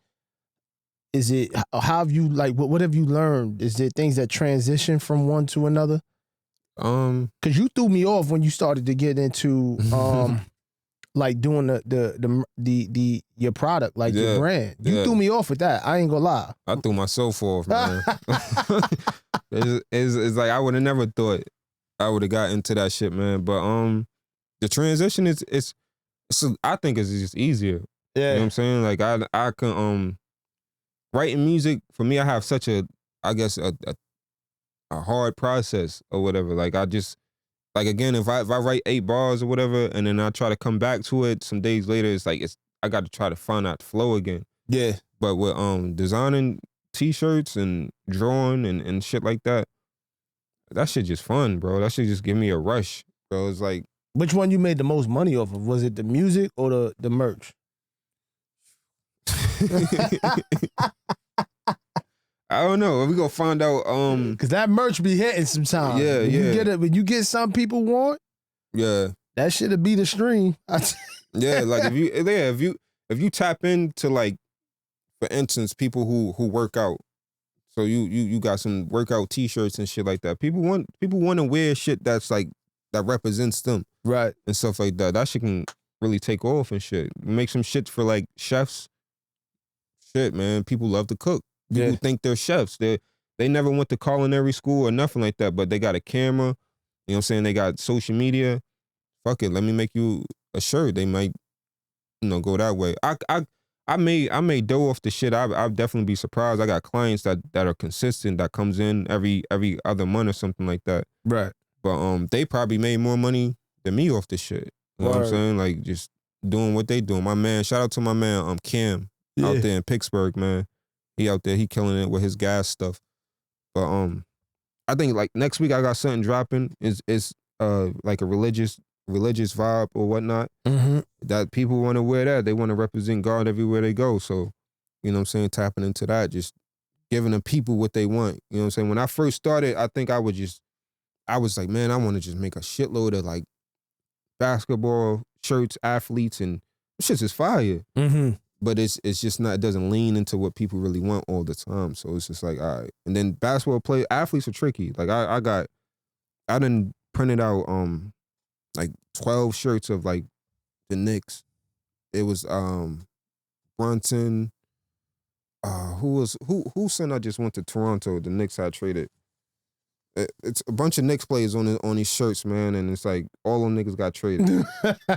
how have you, like, what have you learned? Is there things that transition from one to another? Because you threw me off when you started to get into like doing the your product, like your brand. You threw me off with that. I ain't gonna lie. I threw myself off, man. it's like I would have never thought I would have got into that shit, man. But the transition is I think it's just easier. Yeah. You know what I'm saying? Like I can writing music, for me, I have such a hard process or whatever. Like, I just, like, again, if I write 8 bars or whatever, and then I try to come back to it some days later, it's like I got to try to find out the flow again. Yeah. But with designing t-shirts and drawing and shit like that shit just fun, bro. That shit just give me a rush, bro. It's like, which one you made the most money off of? Was it the music or the merch? I don't know. We gonna find out. Cause that merch be hitting sometimes. Yeah, When you get some people want. Yeah. That shit'll be the stream. Yeah, like if you tap into, like, for instance, people who work out. So you got some workout t-shirts and shit like that. People want to wear shit that's like that represents them. Right. And stuff like that. That shit can really take off and shit. Make some shit for like chefs. Shit, man. People love to cook. People think they're chefs. They never went to culinary school or nothing like that, but they got a camera. You know what I'm saying? They got social media. Fuck it, let me make you a shirt. They might, go that way. I made dough off the shit. I'd definitely be surprised. I got clients that are consistent, that comes in every other month or something like that. Right. But they probably made more money than me off the shit. You know what I'm saying? Like, just doing what they doing. My man, shout out to my man, Cam, out there in Pittsburgh, man. He out there, he killing it with his gas stuff. But I think, like, next week I got something dropping. It's like a religious vibe or whatnot. Mm-hmm. That people want to wear that. They want to represent God everywhere they go. So, you know what I'm saying, tapping into that, just giving the people what they want. You know what I'm saying? When I first started, I think I was like, man, I want to just make a shitload of, like, basketball shirts, athletes, and shit's is fire. Mm-hmm. but it's just not. It doesn't lean into what people really want all the time. So it's just like, all right. And then athletes are tricky. Like I done printed out like 12 shirts of like the Knicks. It was Brunson. Who sent I just went to Toronto. The Knicks had traded. It's a bunch of Knicks players on these shirts, man, and it's like all them niggas got traded.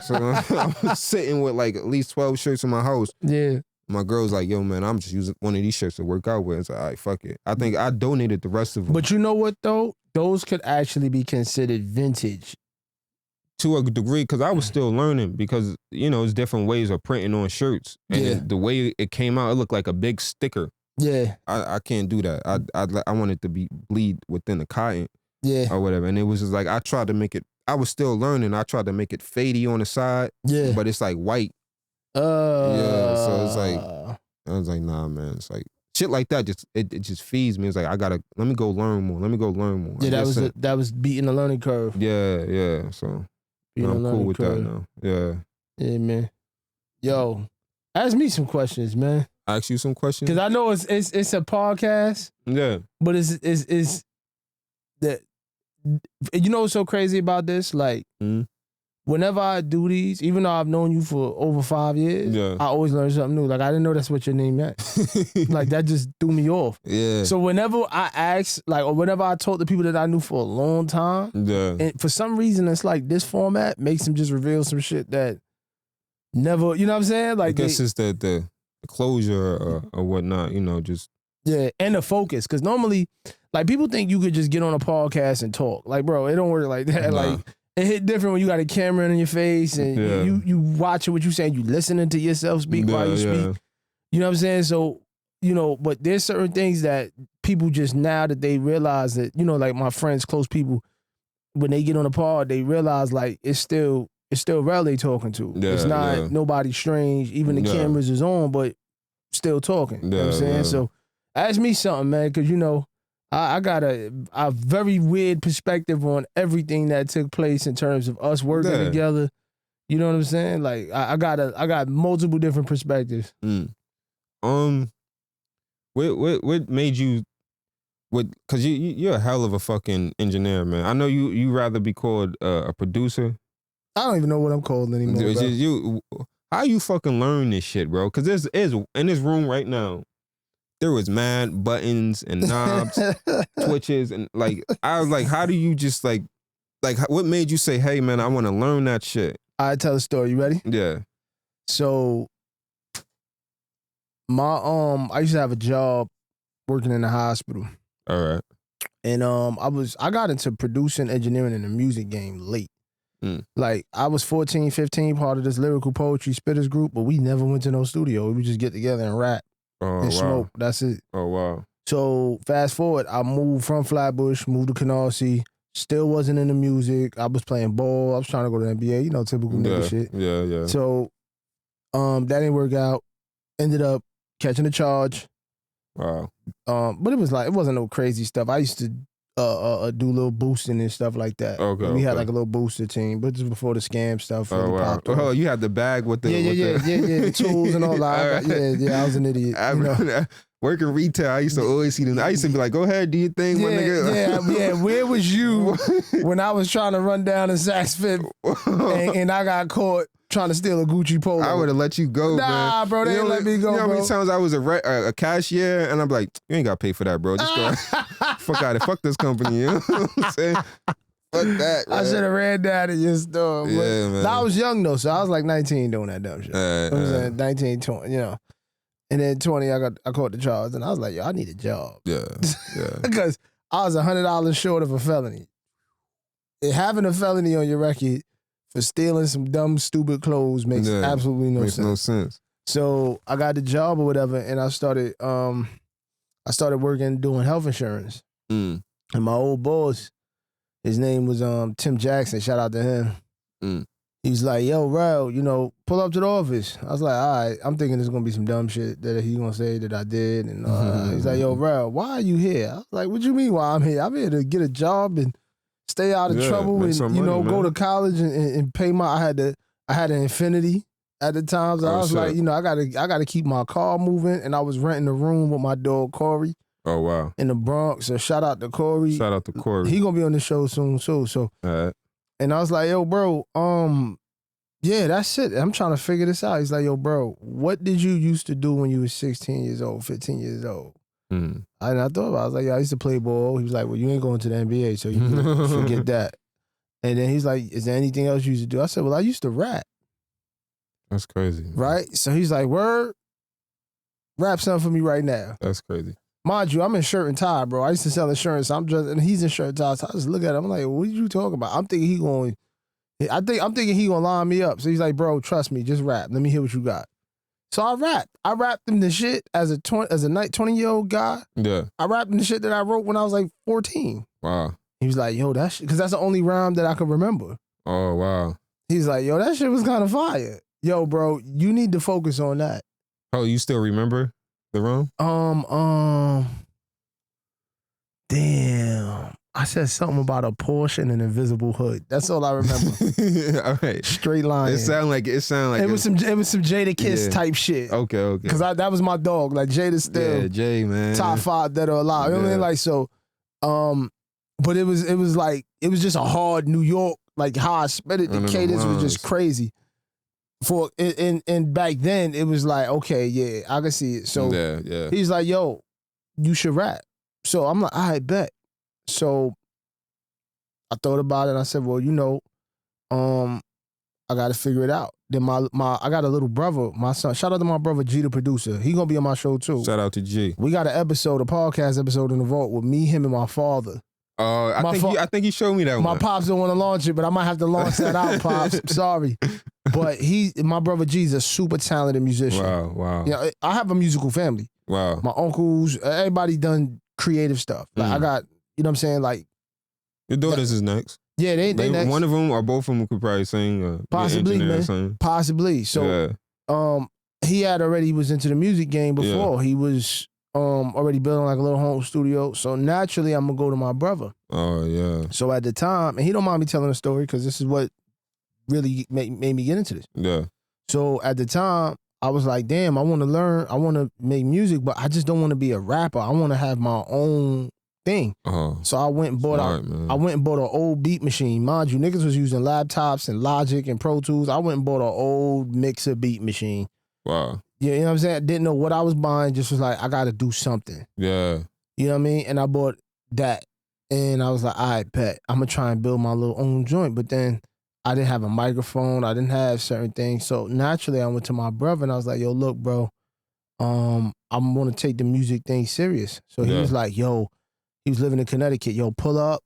So I was sitting with like at least 12 shirts in my house. Yeah. My girl's like, yo, man, I'm just using one of these shirts to work out with. It's like, all right, fuck it. I think I donated the rest of them. But you know what, though? Those could actually be considered vintage. To a degree, because I was still learning, because, you know, it's different ways of printing on shirts. And the way it came out, it looked like a big sticker. Yeah. I can't do that. I want it to be bleed within the cotton. Yeah. Or whatever. And it was just like, I tried to make it, I was still learning. I tried to make it fadey on the side. Yeah. But it's like white. Yeah. So it's like, I was like, nah, man. It's like, shit like that it just feeds me. It's like, let me go learn more. Yeah, that was beating the learning curve. Yeah. So I'm cool with that now. Yeah. Yeah, man. Yo, ask me some questions, man. Ask you some questions? Because I know it's a podcast. Yeah. But it's that, you know what's so crazy about this? Like, whenever I do these, even though I've known you for over 5 years, I always learn something new. Like, I didn't know that's what your name meant. Like, that just threw me off. Yeah. So whenever I ask, like, or whenever I talk to people that I knew for a long time, and for some reason it's like this format makes them just reveal some shit that never, you know what I'm saying? Like, I guess it's the closure or whatnot, you know, just. Yeah, and the focus. Because normally, like, people think you could just get on a podcast and talk. Like, bro, it don't work like that. Nah. Like, it hit different when you got a camera in your face and you watching what you saying, you listening to yourself speak while you speak. You know what I'm saying? So, you know, but there's certain things that people just now that they realize that, you know, like my friends, close people, when they get on a pod, they realize like it's still Rell they talking to. It's not nobody strange. Even the cameras is on, but still talking. You know what I'm saying? So ask me something, man, because, you know, I got a very weird perspective on everything that took place in terms of us working together. You know what I'm saying? Like I got multiple different perspectives. What made you? Because you're a hell of a fucking engineer, man. I know you rather be called a producer. I don't even know what I'm called anymore. How you fucking learn this shit, bro? Because there's in this room right now, there was mad buttons and knobs, switches, and like I was like, how do you just like what made you say, hey man, I want to learn that shit? I tell a story. You ready? Yeah. So I used to have a job working in the hospital. All right. And I got into producing engineering in the music game late. Like I was 14, 15, part of this lyrical poetry spitters group, but we never went to no studio. We would just get together and rap and smoke. That's it. Oh wow. So fast forward, I moved from Flatbush, moved to Canarsie. Still wasn't into music. I was playing ball. I was trying to go to the NBA. You know, typical nigga shit. Yeah. So that didn't work out. Ended up catching a charge. Wow. But it wasn't no crazy stuff. I used to do a little boosting and stuff like that. Okay. We had like a little booster team, but this was before the scam stuff. Oh wow. Oh, you had the bag with the the tools and all that. Yeah, I was an idiot. Working retail, I used to always see them. I used to be like, "Go ahead, do your thing, my nigga." Yeah. Where was you when I was trying to run down in Saks Fifth and I got caught trying to steal a Gucci polo? I would have let you go, man. Nah, bro, they didn't let me go. You know how many times I was a cashier and I'm like, "You ain't got to pay for that, bro. Just go fuck out of fuck this company." You know what I'm saying? Fuck that. Man. I should have ran down in your store. Yeah, man. I was young though, so I was like 19 doing that dumb shit. I was saying 19, 20, you know. And then 20, I caught the charge, and I was like, yo, I need a job. Yeah. Because I was $100 short of a felony. And having a felony on your record for stealing some dumb, stupid clothes makes absolutely no sense. So I got the job or whatever, and I started working doing health insurance. And my old boss, his name was Tim Jackson. Shout out to him. He was like, yo, Rell, you know, pull up to the office. I was like, all right, I'm thinking there's going to be some dumb shit that he's going to say that I did. And he's like, yo, Rell, why are you here? I was like, what you mean why I'm here? I'm here to get a job and stay out of trouble and, you know, go to college and pay I had an Infinity at the time. So I was like, I gotta keep my car moving, and I was renting a room with my dog Corey. Oh wow. In the Bronx. So shout out to Corey. Shout out to Corey. He gonna be on the show soon too. So all right. And I was like, yo, bro, yeah, that's it. I'm trying to figure this out. He's like, yo, bro, what did you used to do when you was 16 years old, 15 years old? And I thought about it. I was like, yeah, I used to play ball. He was like, well, you ain't going to the NBA, so you can forget that. And then he's like, is there anything else you used to do? I said, well, I used to rap. That's crazy. Right? So he's like, word, rap something for me right now. That's crazy. Mind you, I'm in shirt and tie, bro. I used to sell insurance. And he's in shirt and tie. So I just look at him. I'm like, what are you talking about? I'm thinking I'm thinking he gonna line me up. So he's like, bro, trust me, just rap. Let me hear what you got. So I rapped. I rapped him the shit as a 20-year-old guy. Yeah. I rapped him the shit that I wrote when I was like 14. Wow. He was like, yo, that shit, because that's the only rhyme that I can remember. Oh, wow. He's like, yo, that shit was kind of fire. Yo, bro, you need to focus on that. Oh, you still remember the rhyme? Damn. I said something about a Porsche and an invisible hood. That's all I remember. All right. Straight line. It sound like it was some Jada Kiss type shit. Okay. Because that was my dog. Like Jada still. Yeah, Jay, man. Top 5 dead or alive. You know what I mean? Like so. But it was just a hard New York. Like how I spit it. The cadence was just crazy. And back then it was like, okay, yeah, I can see it. So yeah. He's like, yo, you should rap. So I'm like, I bet. So I thought about it and I said, well, I got to figure it out. Then I got a little brother, my son. Shout out to my brother G, the producer. He gonna be on my show too. Shout out to G. We got a podcast episode in the vault with me, him, and my father. I think he showed me that one. My pops don't want to launch it, but I might have to launch that out, pops. Sorry. But my brother G's a super talented musician. Wow. Yeah, I have a musical family. Wow. My uncles, everybody done creative stuff. Like I got, you know what I'm saying? Like your daughters is next. Yeah, they next. One of them or both of them could probably sing. Possibly, man. Possibly. So, he was into the music game before. Yeah. He was already building like a little home studio. So naturally, I'm gonna go to my brother. Oh yeah. So at the time, and he don't mind me telling a story because this is what really made me get into this. Yeah. So at the time, I was like, damn, I want to learn. I want to make music, but I just don't want to be a rapper. I want to have my own thing. So I went and bought an old beat machine. Mind you, niggas was using laptops and Logic and Pro Tools. I went and bought an old mixer beat machine. Wow. Yeah, you know what I'm saying? I didn't know what I was buying. Just was like, I got to do something. Yeah. You know what I mean? And I bought that. And I was like, all right, bet. I'm going to try and build my little own joint. But then I didn't have a microphone. I didn't have certain things. So naturally, I went to my brother and I was like, yo, look, bro, I'm going to take the music thing serious. So he was like, yo, he was living in Connecticut. Yo, pull up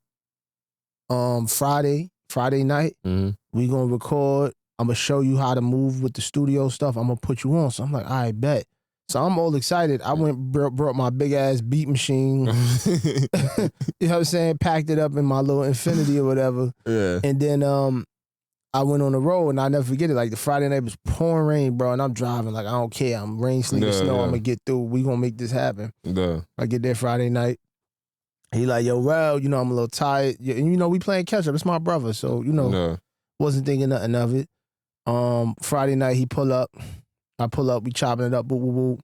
Friday night. Mm-hmm. We going to record. I'm going to show you how to move with the studio stuff. I'm going to put you on. So I'm like, all right, bet. So I'm all excited. I went brought my big ass beat machine. You know what I'm saying? Packed it up in my little Infinity or whatever. Yeah. And then I went on the road and I never forget it. Like the Friday night was pouring rain, bro. And I'm driving like, I don't care. I'm rain, sleet, or snow. I'm going to get through. We going to make this happen. I get there Friday night. He like, yo, Rell, I'm a little tired. And we playing catch up. It's my brother. So, wasn't thinking nothing of it. Friday night, he pull up. I pull up. We chopping it up. Boo, boo, boo.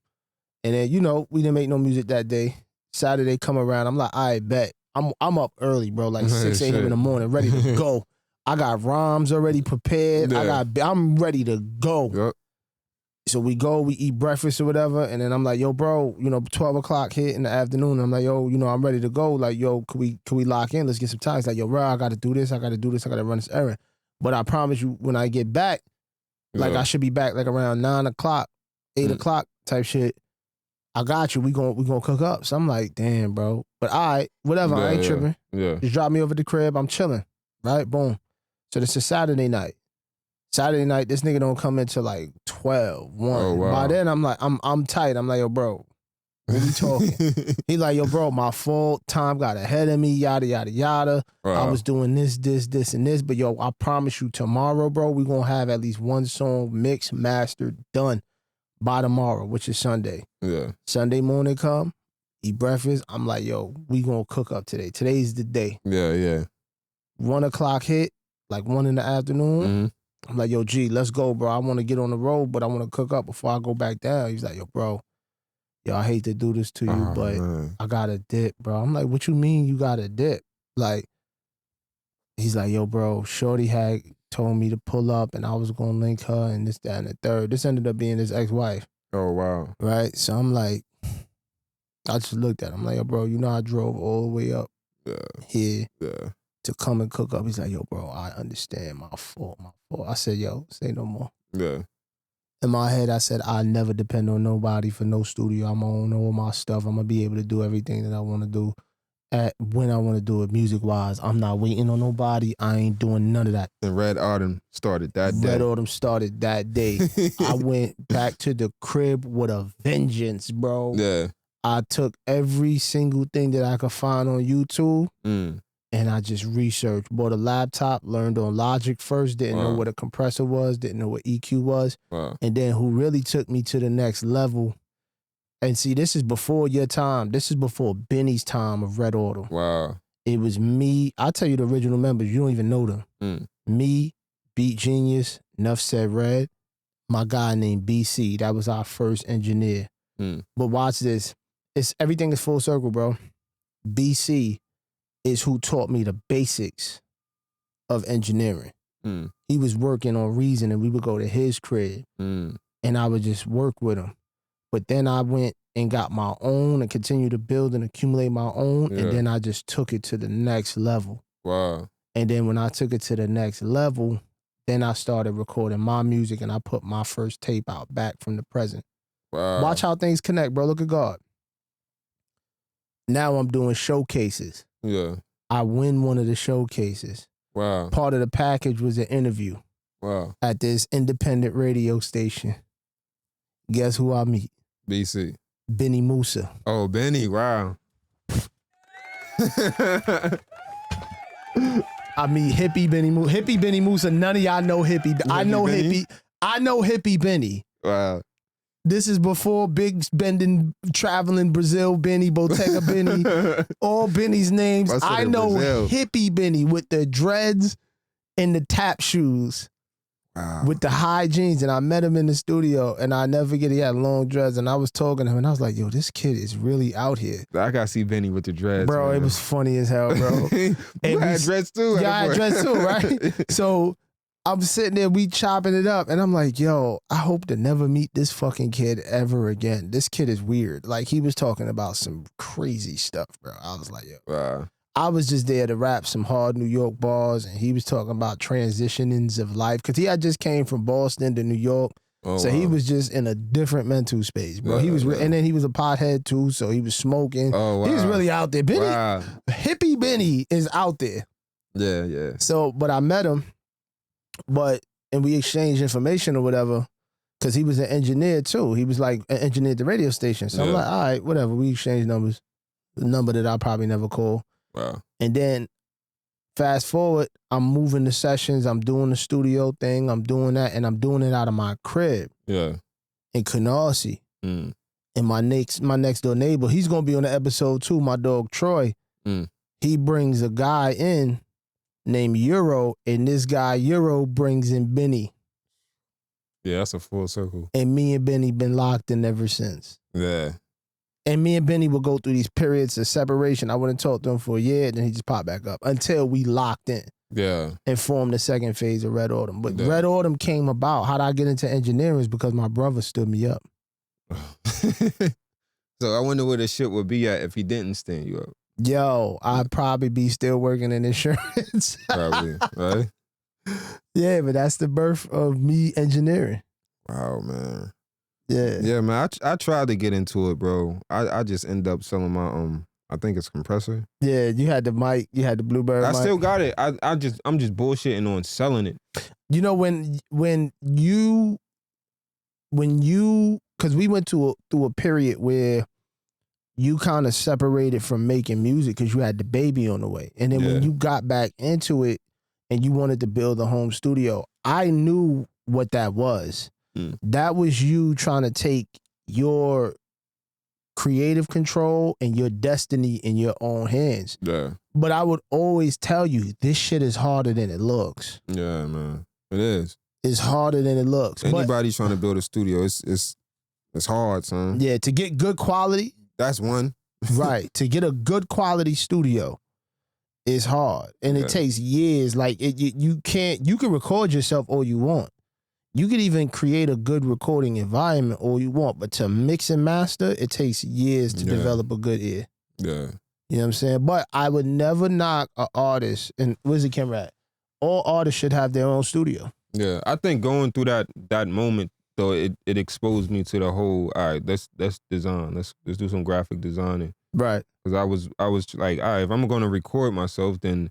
And then, we didn't make no music that day. Saturday come around. I'm like, I bet. I'm up early, bro. Like 6 a.m. in the morning, ready to go. I got rhymes already prepared. Yeah. I'm ready to go. Yep. So we go, we eat breakfast or whatever, and then I'm like, yo, bro, 12 o'clock hit in the afternoon. I'm like, yo, I'm ready to go. Like, yo, could we lock in? Let's get some time. It's like, yo, bro, I got to do this. I got to run this errand. But I promise you, when I get back, like I should be back like around 9 o'clock, 8 o'clock type shit. I got you. We gonna cook up. So I'm like, damn, bro. But all right, whatever. I ain't tripping. Yeah. Just drop me over to the crib. I'm chilling. Right? Boom. So this is Saturday night. Saturday night, this nigga don't come until like 12, 1. Oh, wow. By then, I'm like, I'm tight. I'm like, yo, bro, what we talking? He like, yo, bro, my fault. Time got ahead of me, yada, yada, yada. Wow. I was doing this, and this. But, yo, I promise you tomorrow, bro, we going to have at least one song mixed, mastered, done by tomorrow, which is Sunday. Yeah. Sunday morning come, eat breakfast. I'm like, yo, we going to cook up today. Today's the day. Yeah. 1 o'clock hit, like 1 in the afternoon. Mm-hmm. I'm like, yo, G, let's go, bro. I want to get on the road, but I want to cook up before I go back down. He's like, yo, bro, I hate to do this to you, but man. I got a dip, bro. I'm like, what you mean you got a dip? Like, he's like, yo, bro, Shorty had told me to pull up and I was going to link her and this, that, and the third. This ended up being his ex-wife. Oh, wow. Right? So I'm like, I just looked at him. I'm like, yo, bro, you know I drove all the way up here to come and cook up. He's like, yo, bro, I understand. My fault. I said, yo, say no more. Yeah. In my head, I said, I never depend on nobody for no studio. I'm gonna own all my stuff. I'm gonna be able to do everything that I want to do when I want to do it music-wise. I'm not waiting on nobody. I ain't doing none of that. And Red Autumn started that day. Red Autumn started that day. I went back to the crib with a vengeance, bro. Yeah. I took every single thing that I could find on YouTube and I just researched. Bought a laptop, learned on Logic first, didn't know what a compressor was, didn't know what EQ was. And then who really took me to the next level. And see, this is before your time. This is before Benny's time of Red Autumn. Wow. It was me. I'll tell you the original members. You don't even know them. Me, Beat Genius, Nuff Said Red, my guy named BC. That was our first engineer. But watch this. Everything is full circle, bro. BC is who taught me the basics of engineering. He was working on Reason and we would go to his crib and I would just work with him. But then I went and got my own and continued to build and accumulate my own. And then I just took it to the next level. Wow. And then when I took it to the next level, then I started recording my music and I put my first tape out back from the present. Wow. Watch how things connect, bro. Look at God. Now I'm doing showcases. Yeah. I win one of the showcases. Wow. Part of the package was an interview. Wow. At this independent radio station. Guess who I meet? BC. Benny Musa. Oh, Benny. Wow. I meet hippie Benny Musa. Hippie Benny Musa. None of y'all know hippie. I know Benny? hippie. I know hippie Benny. Wow. This is before big spending, traveling Brazil Benny, Bottega Benny, all Benny's names. I know Brazil. hippie Benny with the dreads and the tap shoes. Wow. With the high jeans, and I met him in the studio, and I never forget he had long dreads, and I was talking to him, and I was like, yo, this kid is really out here. I gotta see Benny with the dreads. Bro, man. It was funny as hell, bro. You had dreads too? Yeah, I had dreads too, right? So I'm sitting there, we chopping it up, and I'm like, yo, I hope to never meet this fucking kid ever again. This kid is weird. Like, he was talking about some crazy stuff, bro. I was like, yo. Wow. I was just there to rap some hard New York bars, and he was talking about transitionings of life, because he had just came from Boston to New York. Oh, so he was just in a different mental space, bro. He was, and then he was a pothead too, so he was smoking. Oh, wow. He was really out there. Benny, hippie Benny is out there. Yeah, yeah. So, but I met him, and we exchanged information or whatever, because he was an engineer too. He was like an engineer at the radio station. So I'm like, all right, whatever. We exchanged numbers. The number that I'll probably never call. Wow. And then fast forward, I'm moving the sessions. I'm doing the studio thing. I'm doing that, and I'm doing it out of my crib. Yeah. In Canarsie. And my next door neighbor, he's gonna be on the episode too. My dog Troy. He brings a guy in named Euro, and this guy Euro brings in Benny. Yeah, that's a full circle. And me and Benny been locked in ever since. Yeah. And me and Benny would go through these periods of separation. I wouldn't talk to him for a year, then he just popped back up until we locked in. Yeah. And formed the second phase of Red Autumn. But Red Autumn came about. How'd I get into engineering? Is because my brother stood me up. So I wonder where the shit would be at if he didn't stand you up. Yo, I'd probably be still working in insurance. Probably, right? Yeah, but that's the birth of me engineering. Wow, man. Yeah. Yeah, man. I tried to get into it, bro. I just end up selling my I think it's compressor. Yeah, you had the mic, you had the Bluebird mic. I still got it. I'm just bullshitting on selling it. You know, when you because we went through a period where you kind of separated from making music because you had the baby on the way. And then when you got back into it and you wanted to build a home studio, I knew what that was. That was you trying to take your creative control and your destiny in your own hands. Yeah. But I would always tell you, this shit is harder than it looks. Yeah, man. It is. is harder than it looks. Anybody trying to build a studio, it's hard, son. Yeah, to get good quality. That's one. Right. To get a good quality studio is hard. And it takes years. Like you can record yourself all you want. You could even create a good recording environment all you want, but to mix and master, it takes years to develop a good ear. Yeah. You know what I'm saying? But I would never knock an artist, and where's the camera at? All artists should have their own studio. Yeah. I think going through that moment though, it exposed me to the whole, all right, let's design. Let's do some graphic designing. Right. Because I was like, all right, if I'm gonna record myself, then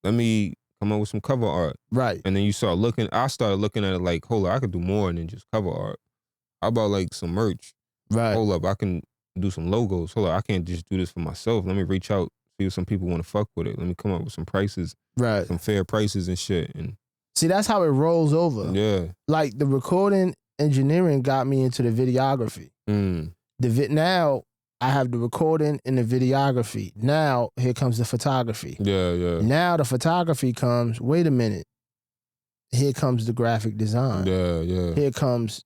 let me come up with some cover art. Right. And then I started looking at it like, hold up, I could do more than just cover art. How about like some merch? Right. Hold up, I can do some logos. Hold up, I can't just do this for myself. Let me reach out, see if some people want to fuck with it. Let me come up with some prices. Right. Some fair prices and shit. And see, that's how it rolls over. yeah. Like the recording engineering got me into the videography. Now I have the recording and the videography. Now here comes the photography. Yeah. Now the photography comes, wait a minute. Here comes the graphic design. Yeah. Here comes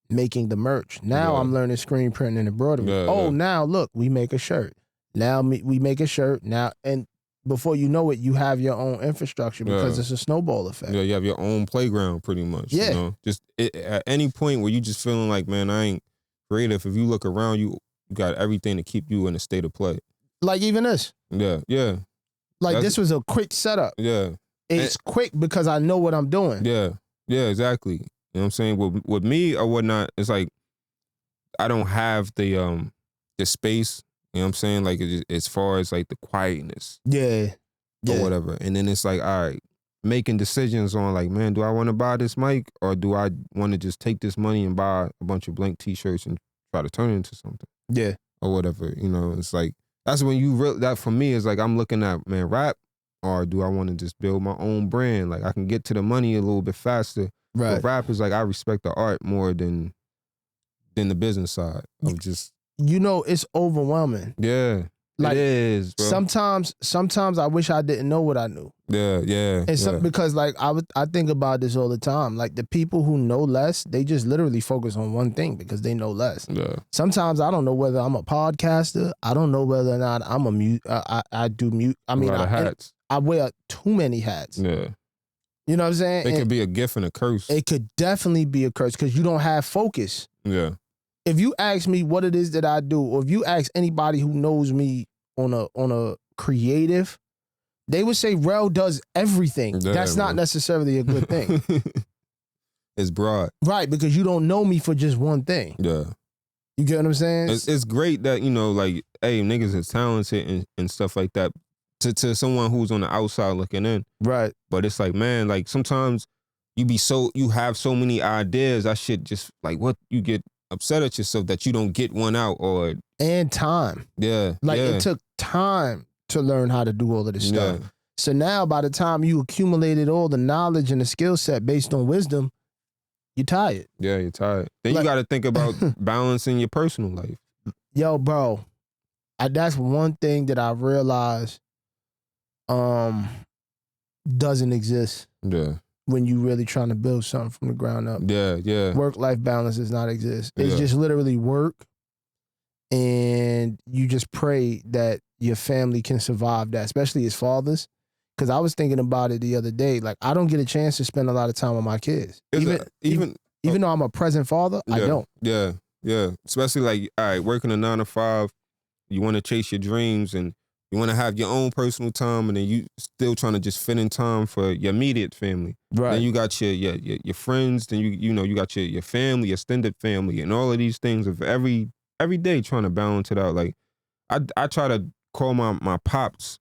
making the merch. Now I'm learning screen printing and embroidery. Now look, we make a shirt. Now we make a shirt. Now, and before you know it, you have your own infrastructure because it's a snowball effect. Yeah, you have your own playground pretty much. Yeah. You know? Just at any point where you just feeling like, man, I ain't creative, if you look around, you got everything to keep you in a state of play. Like even this. Yeah. Like this was a quick setup. Yeah. It's quick because I know what I'm doing. Yeah, exactly. You know what I'm saying? With me or whatnot, it's like I don't have the space. You know what I'm saying? Like as far as like the quietness. Yeah. Or whatever. And then it's like, all right, making decisions on like, man, do I want to buy this mic or do I want to just take this money and buy a bunch of blank t-shirts and try to turn it into something? Yeah. Or whatever. You know, it's like, that's when that for me is like, I'm looking at, man, rap, or do I want to just build my own brand? Like I can get to the money a little bit faster. Right. But rap is like, I respect the art more than the business side of just. You know, it's overwhelming. Yeah. Like, it is, bro. Sometimes I wish I didn't know what I knew. Yeah. And because like I think about this all the time. Like the people who know less, they just literally focus on one thing because they know less. Yeah. Sometimes I don't know whether I'm a podcaster. I don't know whether or not I'm a mute. I do mute. I mean, a lot of hats. I wear too many hats. Yeah. You know what I'm saying? It could be a gift and a curse. It could definitely be a curse because you don't have focus. Yeah. If you ask me what it is that I do, or if you ask anybody who knows me on a creative, they would say Rell does everything. Yeah, that's not necessarily a good thing. It's broad. Right, because you don't know me for just one thing. Yeah. You get what I'm saying? It's great that, you know, like, hey, niggas is talented and stuff like that to someone who's on the outside looking in. Right. But it's like, man, like sometimes you have so many ideas, that shit just like what you get upset at yourself that you don't get one out and time. Yeah. Like it took time to learn how to do all of this stuff. Yeah. So now by the time you accumulated all the knowledge and the skill set based on wisdom, you're tired. Yeah, you're tired. Then you got to think about balancing your personal life. Yo, bro, that's one thing that I realized doesn't exist. Yeah. When you really trying to build something from the ground up. Yeah. Work-life balance does not exist. It's just literally work, and you just pray that your family can survive that, especially as fathers. Because I was thinking about it the other day. Like, I don't get a chance to spend a lot of time with my kids. Even though I'm a present father, I don't. Yeah. Especially like, all right, working a 9 to 5, you want to chase your dreams and you want to have your own personal time, and then you still trying to just fit in time for your immediate family. Right. Then you got your friends, then you got your family, extended family, and all of these things of every day trying to balance it out. Like I try to call my pops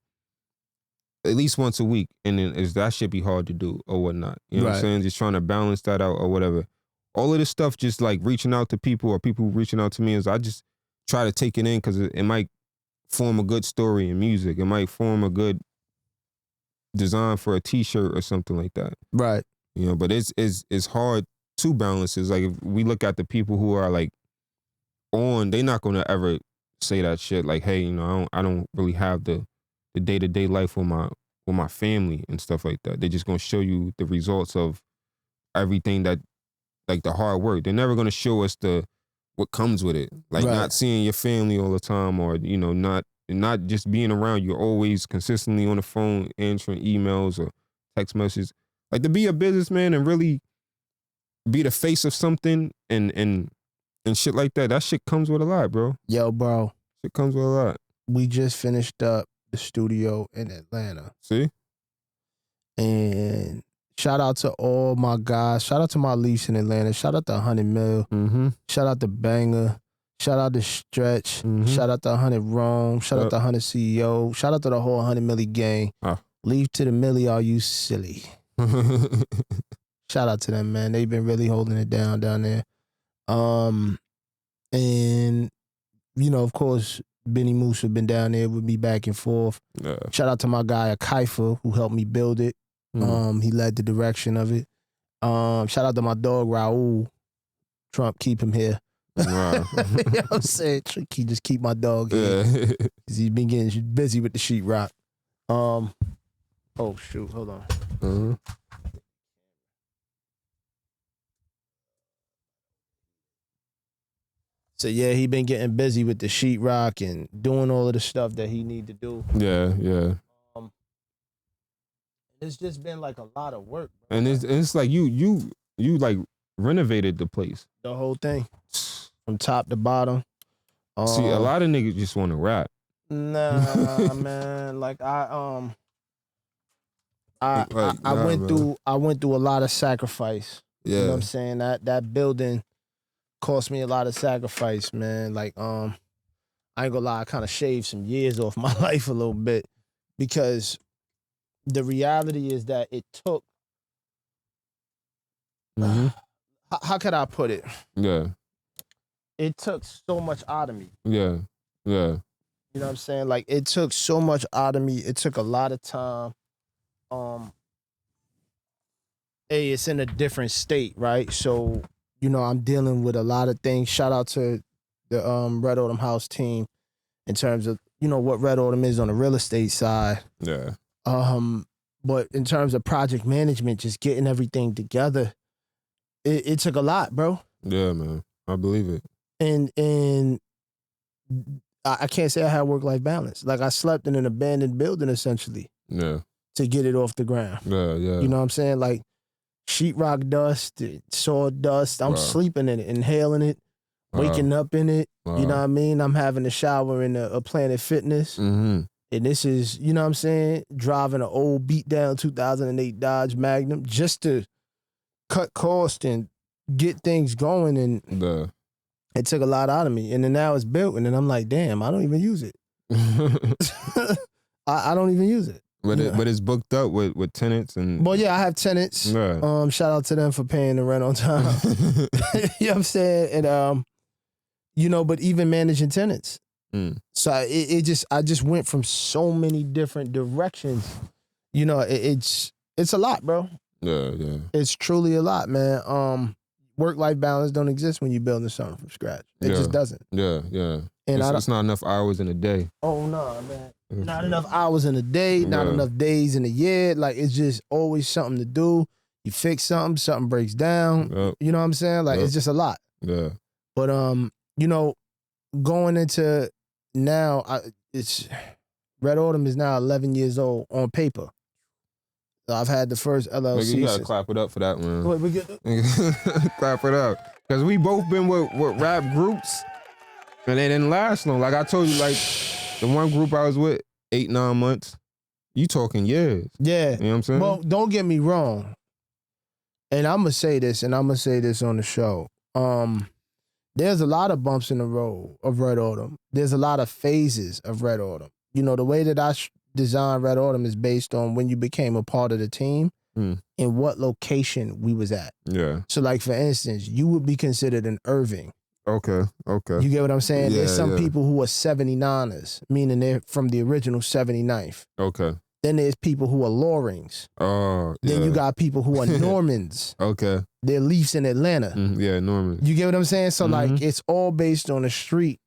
at least once a week, and then that should be hard to do or whatnot. You know what I'm saying? Just trying to balance that out or whatever. All of this stuff, just like reaching out to people or people reaching out to me, is I just try to take it in because it might form a good story in music. It might form a good design for a t-shirt or something like that. Right. You know, but it's hard to balance. It's like if we look at the people who are like they're not gonna ever say that shit like, hey, you know, I don't really have the day-to-day life with my family and stuff like that. They're just gonna show you the results of everything that, like the hard work. They're never gonna show us what comes with it. Like Right. not seeing your family all the time, or not just being around. You're always consistently on the phone answering emails or text messages. Like to be a businessman and really be the face of something and shit like that. That shit comes with a lot, bro. Yo, bro, Shit comes with a lot. we just finished up the studio in Atlanta. See? And shout out to all my guys. Shout out to my Leafs in Atlanta. Shout out to 100 Mil. Mm-hmm. Shout out to Banger. Shout out to Stretch. Mhm. Shout out to 100 Rome. Shout out to 100 CEO. Shout out to the whole 100 Milli gang. Ah. Leave to the Milli, are you silly? Shout out to them, man. They've been really holding it down there. And of course, Benny Moose have been down there with me back and forth. Yeah. Shout out to my guy Akaifa who helped me build it. He led the direction of it. Shout out to my dog Raul. Trump, keep him here. Wow. You know what I'm saying? Tricky, just keep my dog here. Yeah. 'Cause he's been getting busy with the sheetrock. Oh shoot, hold on. Mhm. So yeah, he been getting busy with the sheetrock and doing all of the stuff that he need to do. Yeah. It's just been like a lot of work, bro. And it's like you like renovated the place. The whole thing from top to bottom. See, a lot of niggas just want to rap. Nah, man. Like I went bro. through a lot of sacrifice. Yeah. You know what I'm saying? That building cost me a lot of sacrifice, man. Like I ain't gonna lie, I kind of shaved some years off my life a little bit because the reality is that it took. Mhm. How could I put it? Yeah. It took so much out of me. Yeah. Yeah. You know what I'm saying? Like it took so much out of me. It took a lot of time. It's in a different state, right? So, I'm dealing with a lot of things. Shout out to the Red Autumn House team in terms of, what Red Autumn is on the real estate side. Yeah. But in terms of project management, just getting everything together, it took a lot, bro. Yeah, man. I believe it. And I can't say I had work-life balance. Like I slept in an abandoned building essentially Yeah. to get it off the ground. Yeah. You know what I'm saying? Like sheetrock dust, sawdust. I'm Wow. sleeping in it, inhaling it, waking up in it. Wow. You know what I mean? I'm having a shower in a Planet Fitness. Mm-hmm. And this is, you know what I'm saying? Driving an old beat down 2008 Dodge Magnum just to cut costs and get things going. And Yeah. it took a lot out of me. And then now it's built. And then I'm like, damn, I don't even use it. I don't even use it. But it's booked up with tenants and. Well, yeah, I have tenants. Yeah. Shout out to them for paying the rent on time. You know what I'm saying? And but even managing tenants. So I just went from so many different directions. It's a lot, bro. Yeah. It's truly a lot, man. Work-life balance don't exist when you're building something from scratch. It just doesn't. Yeah. And it's not enough hours in a day. Oh no, man. Not enough hours in a day, not enough days in a year. Like it's just always something to do. You fix something breaks down. Yep. You know what I'm saying? Like it's just a lot. Yeah. But going into now, it's Red Autumn is now 11 years old on paper. I've had the first LLC. Nigga, you gotta since- clap it up for that, man. Wait, we get Clap it up. Because we both been with rap groups and they didn't last long. Like I told you, like the one group I was with, 8-9 months. You talking years. Yeah. You know what I'm saying? Well, don't get me wrong. And I'm gonna say this on the show. There's a lot of bumps in the road of Red Autumn. There's a lot of phases of Red Autumn. The way that I designed Red Autumn is based on when you became a part of the team and what location we was at. Yeah. So like, for instance, you would be considered an Irving. Okay. You get what I'm saying? Yeah, There's some yeah. people who are 79ers, meaning they're from the original 79th. Okay. Then there's people who are Lorings. Oh, yeah. Then you got people who are Normans. Okay. They're Leafs in Atlanta. Yeah, Norman. You get what I'm saying? So like, it's all based on the street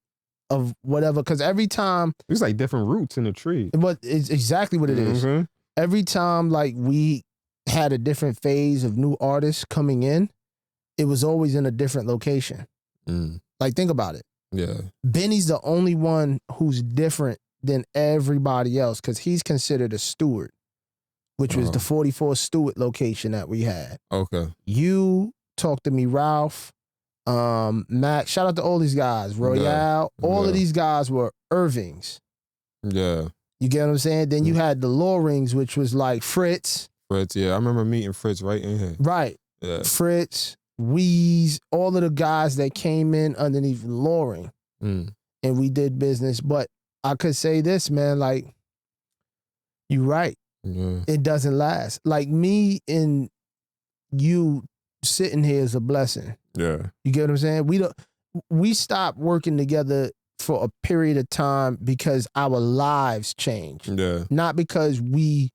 of whatever. Because every time, There's like different roots in the tree. but it's exactly what it is. Mhm. Every time like we had a different phase of new artists coming in, it was always in a different location. Like, think about it. Yeah. Benny's the only one who's different than everybody else because he's considered a steward, which was the 44 Stewart location that we had. Okay. You, Talk to Me Ralph, Matt, shout out to all these guys, Royale, all of these guys were Irvings. Yeah. You get what I'm saying? Then you had the Lorings, which was like Fritz. Fritz, yeah. I remember meeting Fritz right in here. Right. Yeah. Fritz, Weeze, all of the guys that came in underneath Loring. And we did business. But I could say this, man, like, you're right. Yeah. It doesn't last. Like, me and you sitting here is a blessing. Yeah. You get what I'm saying? We stopped working together for a period of time because our lives changed. Yeah. Not because we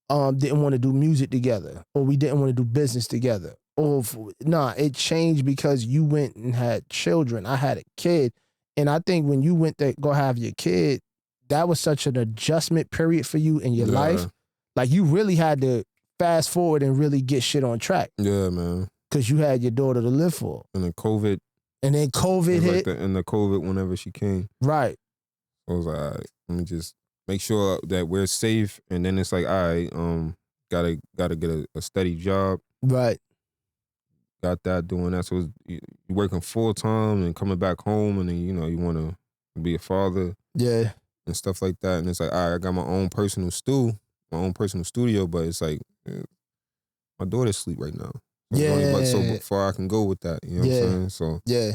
didn't want to do music together or we didn't want to do business together. It changed because you went and had children. I had a kid. And I think when you went to go have your kid, that was such an adjustment period for you in your life. Like, you really had to fast forward and really get shit on track. Yeah, man. Because you had your daughter to live for. And then COVID. And then COVID hit. Like the COVID whenever she came. Right. I was like, all right, let me just make sure that we're safe. And then it's like, all right, gotta get a steady job. Right. Got that, doing that. So you're working full time and coming back home, and then you want to be a father. Yeah. And stuff like that. And it's like, all right, I got my own personal studio, but it's like, my daughter's asleep right now. So far I can go with that. You know what I'm saying? So yeah.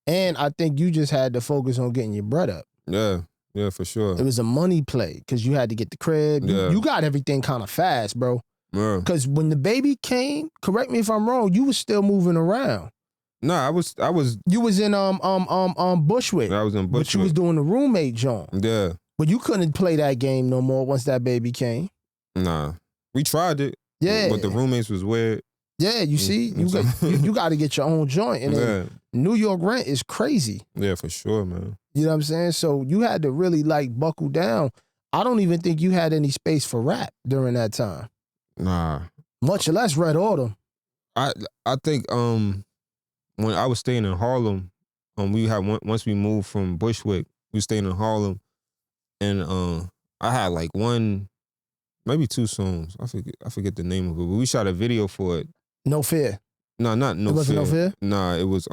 And I think you just had to focus on getting your bread up. Yeah. Yeah, for sure. It was a money play because you had to get the crib. Yeah. You got everything kind of fast, bro. Yeah. Because when the baby came, correct me if I'm wrong, you was still moving around. Nah, I was. You was in Bushwick. I was in Bushwick. But you was doing the roommate joint. Yeah. But you couldn't play that game no more once that baby came. Nah, we tried it. Yeah. But the roommates was weird. Yeah, you see, you got to get your own joint, and then New York rent is crazy. Yeah, for sure, man. You know what I'm saying? So you had to really like buckle down. I don't even think you had any space for rap during that time. Nah. Much less Red Autumn. I think when I was staying in Harlem, once we moved from Bushwick, we stayed in Harlem, and I had like maybe 2 songs. I forget the name of it, but we shot a video for it. No Fear. No, not No Fear. It wasn't No Fear? Nah, it was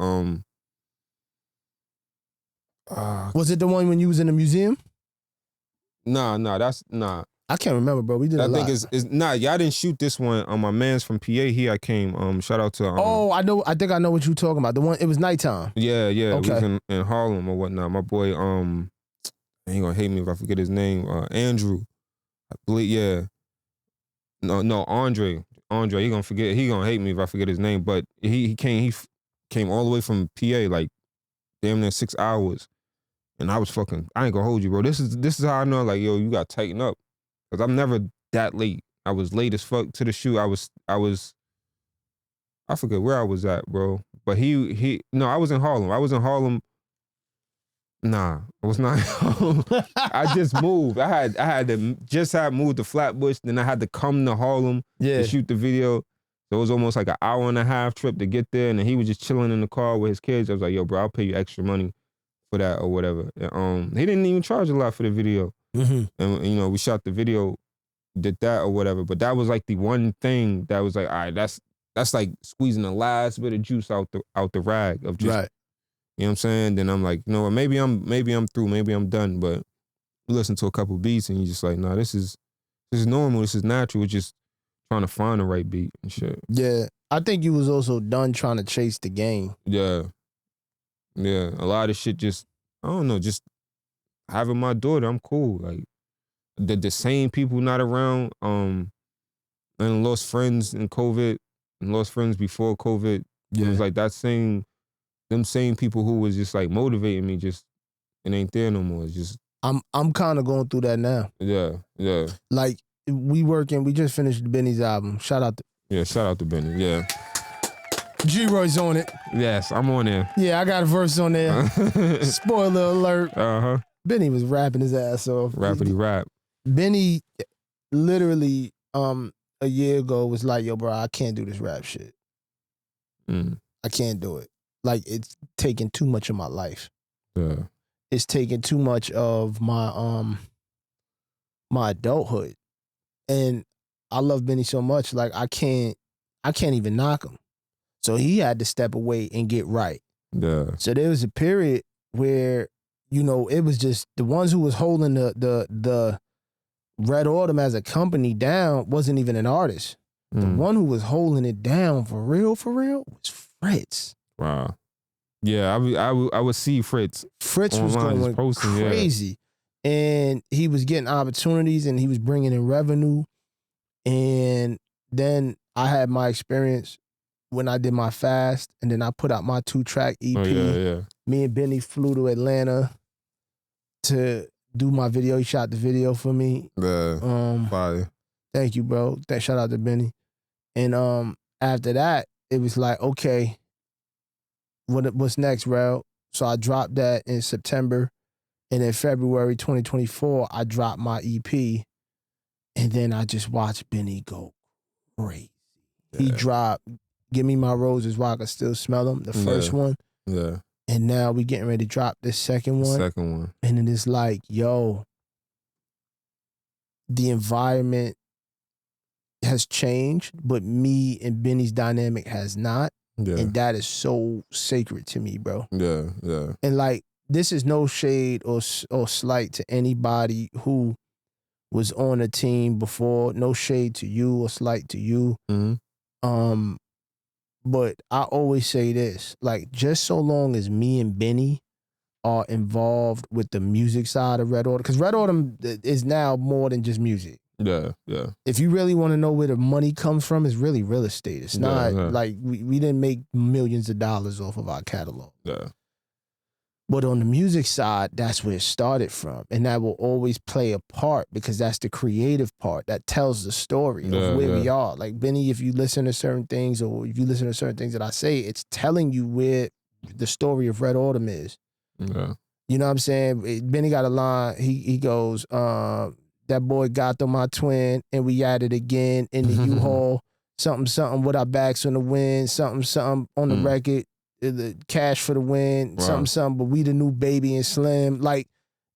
was it the one when you was in the museum? Nah. I can't remember, bro. We did a lot. I think it's nah. Y'all didn't shoot this one. My man's from PA. I came. Shout out to. I know. I think I know what you're talking about. The one. It was nighttime. Yeah. Okay. We was in Harlem or whatnot. My boy. He gonna hate me if I forget his name. Andrew. I believe. Yeah. No. Andre. He gonna forget. He gonna hate me if I forget his name. But he came all the way from PA, like damn near 6 hours, and I was fucking. I ain't gonna hold you, bro. This is how I know. Like, yo, you gotta tighten up, cause I'm never that late. I was late as fuck to the shoot. I forget where I was at, bro. But no, I was in Harlem. Nah, I was not. I just moved. I had to just moved to Flatbush. Then I had to come to Harlem to shoot the video. So it was almost like an hour and a half trip to get there. And then he was just chilling in the car with his kids. I was like, yo, bro, I'll pay you extra money for that or whatever. And, he didn't even charge a lot for the video. Mm-hmm. And we shot the video, did that or whatever. But that was like the one thing that was like, all right, that's like squeezing the last bit of juice out the rag of just. Right. You know what I'm saying? Then I'm like, you know what, maybe I'm through, maybe I'm done. But you listen to a couple beats and you just like, nah, this is normal, this is natural. We're just trying to find the right beat and shit. Yeah. I think you was also done trying to chase the game. Yeah. Yeah. A lot of shit just, I don't know, just having my daughter, I'm cool. Like the same people not around, and lost friends in COVID and lost friends before COVID. Yeah. It was like them same people who was just like motivating me, just it ain't there no more. It's just I'm kind of going through that now. Yeah. Like we just finished Benny's album. Shout out to Benny. Yeah. G-Roy's on it. Yes, I'm on there. Yeah, I got a verse on there. Spoiler alert. Benny was rapping his ass off. Rappity rap. Benny literally a year ago was like, yo, bro, I can't do this rap shit. Mm. I can't do it. Like, it's taking too much of my life. Yeah. It's taking too much of my my adulthood. And I love Benny so much, like I can't even knock him. So he had to step away and get right. Yeah. So there was a period where, you know, it was just the ones who was holding the Red Autumn as a company down wasn't even an artist. The one who was holding it down for real was Fritz. Wow. Yeah, I would see Fritz. Fritz was online, going posting, crazy. Yeah. And he was getting opportunities and he was bringing in revenue. And then I had my experience when I did my fast, and then I put out my 2-track EP. Oh, yeah. Me and Benny flew to Atlanta to do my video. He shot the video for me. Yeah. Fire. Thank you, bro. Shout out to Benny. And after that, it was like, okay, what's next, Rell? So I dropped that in September, and in February 2024, I dropped my EP, and then I just watched Benny go crazy. Yeah. He dropped Give Me My Roses While I Can Still Smell Them, the first one. Yeah. And now we getting ready to drop this second one. And it is like, yo, the environment has changed, but me and Benny's dynamic has not. Yeah. And that is so sacred to me, bro. Yeah, yeah. And like, this is no shade or slight to anybody who was on a team before. No shade to you or slight to you. Mm-hmm. But I always say this, like, just so long as me and Benny are involved with the music side of Red Autumn, because Red Autumn is now more than just music. Yeah, yeah. If you really want to know where the money comes from, it's really real estate. It's not like we didn't make millions of dollars off of our catalog. Yeah. But on the music side, that's where it started from. And that will always play a part because that's the creative part that tells the story of where we are. Like, Benny, if you listen to certain things or if you listen to certain things that I say, it's telling you where the story of Red Autumn is. Yeah. You know what I'm saying? Benny got a line, he goes, that boy Gato, my twin, and we at it again in the U-Haul, something with our backs on the wind, something on the record. The cash for the win, something, but we the new Baby and Slim. Like,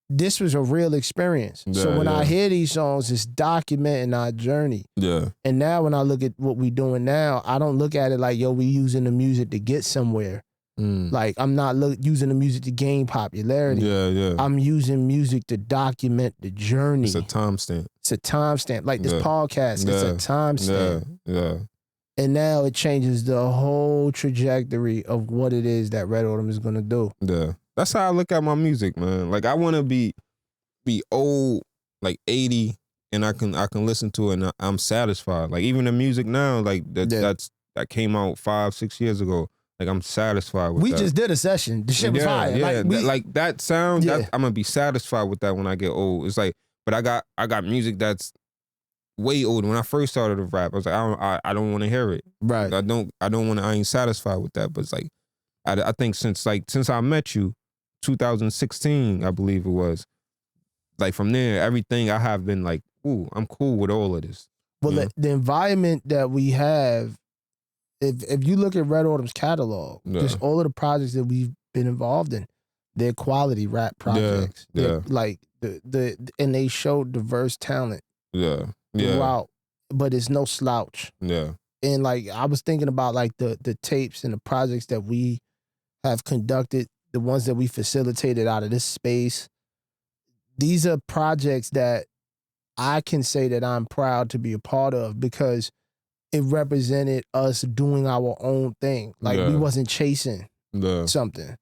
this was a real experience. Yeah, so when I hear these songs, it's documenting our journey. Yeah. And now when I look at what we doing now, I don't look at it like, yo, we using the music to get somewhere. Like, I'm not using the music to gain popularity. Yeah, yeah. I'm using music to document the journey. It's a timestamp. It's a timestamp. Like this podcast, it's a timestamp. Yeah. And now it changes the whole trajectory of what it is that Red Autumn is gonna do. Yeah, that's how I look at my music, man. Like, I want to be old, like 80, and I can listen to it and I'm satisfied. Like, even the music now, like that came out 5-6 years ago. Like, I'm satisfied with that. We just did a session. The shit was fire. Yeah, like that sound. I'm gonna be satisfied with that when I get old. It's like, but I got music that's way older. When I first started to rap, I was like, I don't want to hear it. Right. Like, I ain't satisfied with that. But it's like, I think since I met you, 2016, I believe it was, like, from there, everything I have been like, ooh, I'm cool with all of this. Well, the environment that we have, if you look at Red Autumn's catalog, just all of the projects that we've been involved in, they're quality rap projects. Yeah. Like and they show diverse talent. Yeah. Throughout, but it's no slouch. Yeah. And like, I was thinking about like the tapes and the projects that we have conducted, the ones that we facilitated out of this space. These are projects that I can say that I'm proud to be a part of because it represented us doing our own thing. Like, we wasn't chasing something.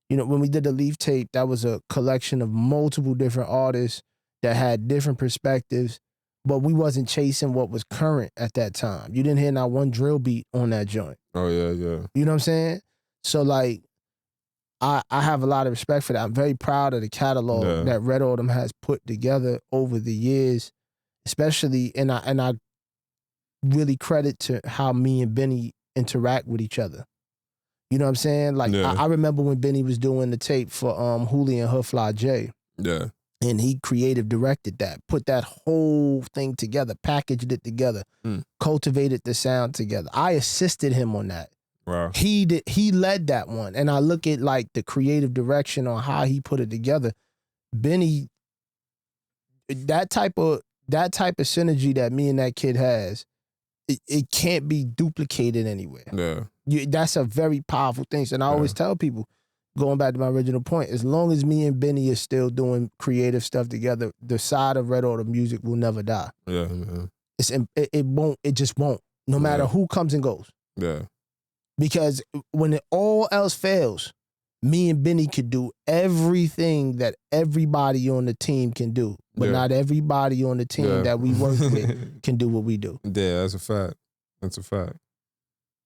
You know, when we did the Leaf tape, that was a collection of multiple different artists that had different perspectives. But we wasn't chasing what was current at that time. You didn't hear not one drill beat on that joint. Oh, yeah, yeah. You know what I'm saying? So, like, I have a lot of respect for that. I'm very proud of the catalog that Red Autumn has put together over the years, especially, and I really credit to how me and Benny interact with each other. You know what I'm saying? Like, I remember when Benny was doing the tape for Hooli and Her Fly J. Yeah. And he creative directed that, put that whole thing together, packaged it together, cultivated the sound together. I assisted him on that. Wow. He led that one. And I look at like the creative direction on how he put it together. Benny, that type of synergy that me and that kid has, it can't be duplicated anywhere. Yeah. That's a very powerful thing. And I always tell people, going back to my original point, as long as me and Benny are still doing creative stuff together, the side of Red Order music will never die. Yeah, man. It just won't, no matter who comes and goes. Yeah. Because when all else fails, me and Benny could do everything that everybody on the team can do. But not everybody on the team that we work with can do what we do. Yeah, that's a fact. That's a fact.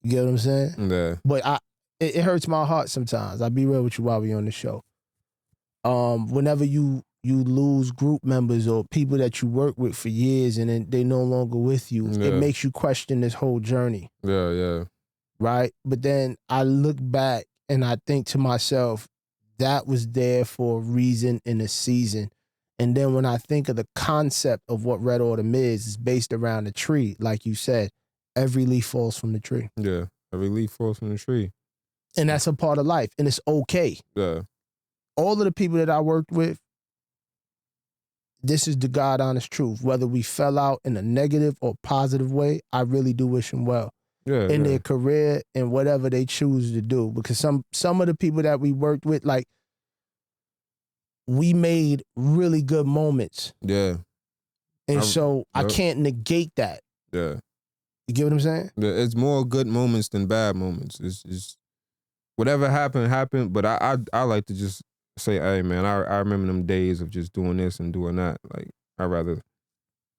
You get what I'm saying? Yeah. But it hurts my heart sometimes. I'll be real with you while we on the show. Whenever you lose group members or people that you work with for years and then they no longer with you, it makes you question this whole journey. Yeah. Right? But then I look back and I think to myself, that was there for a reason in a season. And then when I think of the concept of what Red Autumn is based around the tree, like you said, every leaf falls from the tree. Yeah, every leaf falls from the tree. And that's a part of life, and it's okay. Yeah. All of the people that I worked with, this is the God honest truth. Whether we fell out in a negative or positive way, I really do wish them well. In their career and whatever they choose to do. Because some of the people that we worked with, like, we made really good moments. Yeah. And I can't negate that. Yeah. You get what I'm saying? Yeah, it's more good moments than bad moments. It's whatever happened. But I like to just say, hey man, I remember them days of just doing this and doing that. Like I'd rather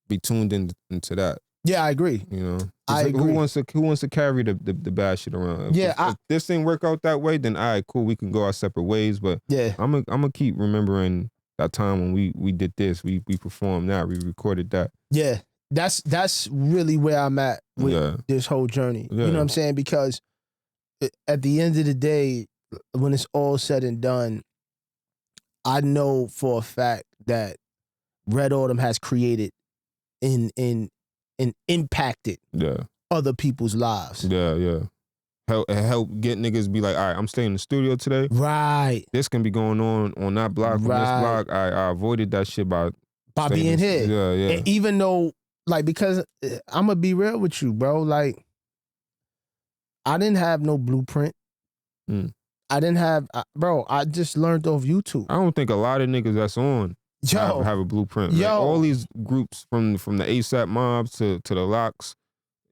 be tuned into that. Yeah, I agree. You know, I agree. Who wants to carry the bad shit around? If this didn't work out that way, then all right, cool. We can go our separate ways. But I'm gonna keep remembering that time when we did this. We performed that. We recorded that. Yeah, that's really where I'm at with this whole journey. Yeah. You know what I'm saying? Because at the end of the day, when it's all said and done, I know for a fact that Red Autumn has created and impacted other people's lives. Yeah. Help get niggas be like, all right, I'm staying in the studio today. Right. This can be going on that block, on this block. I avoided that shit by being here. Yeah. And even though, like, because I'm gonna be real with you, bro. Like, I didn't have no blueprint. I didn't have, bro. I just learned off YouTube. I don't think a lot of niggas that's on have a blueprint. Like, all these groups from the ASAP mobs to the locks,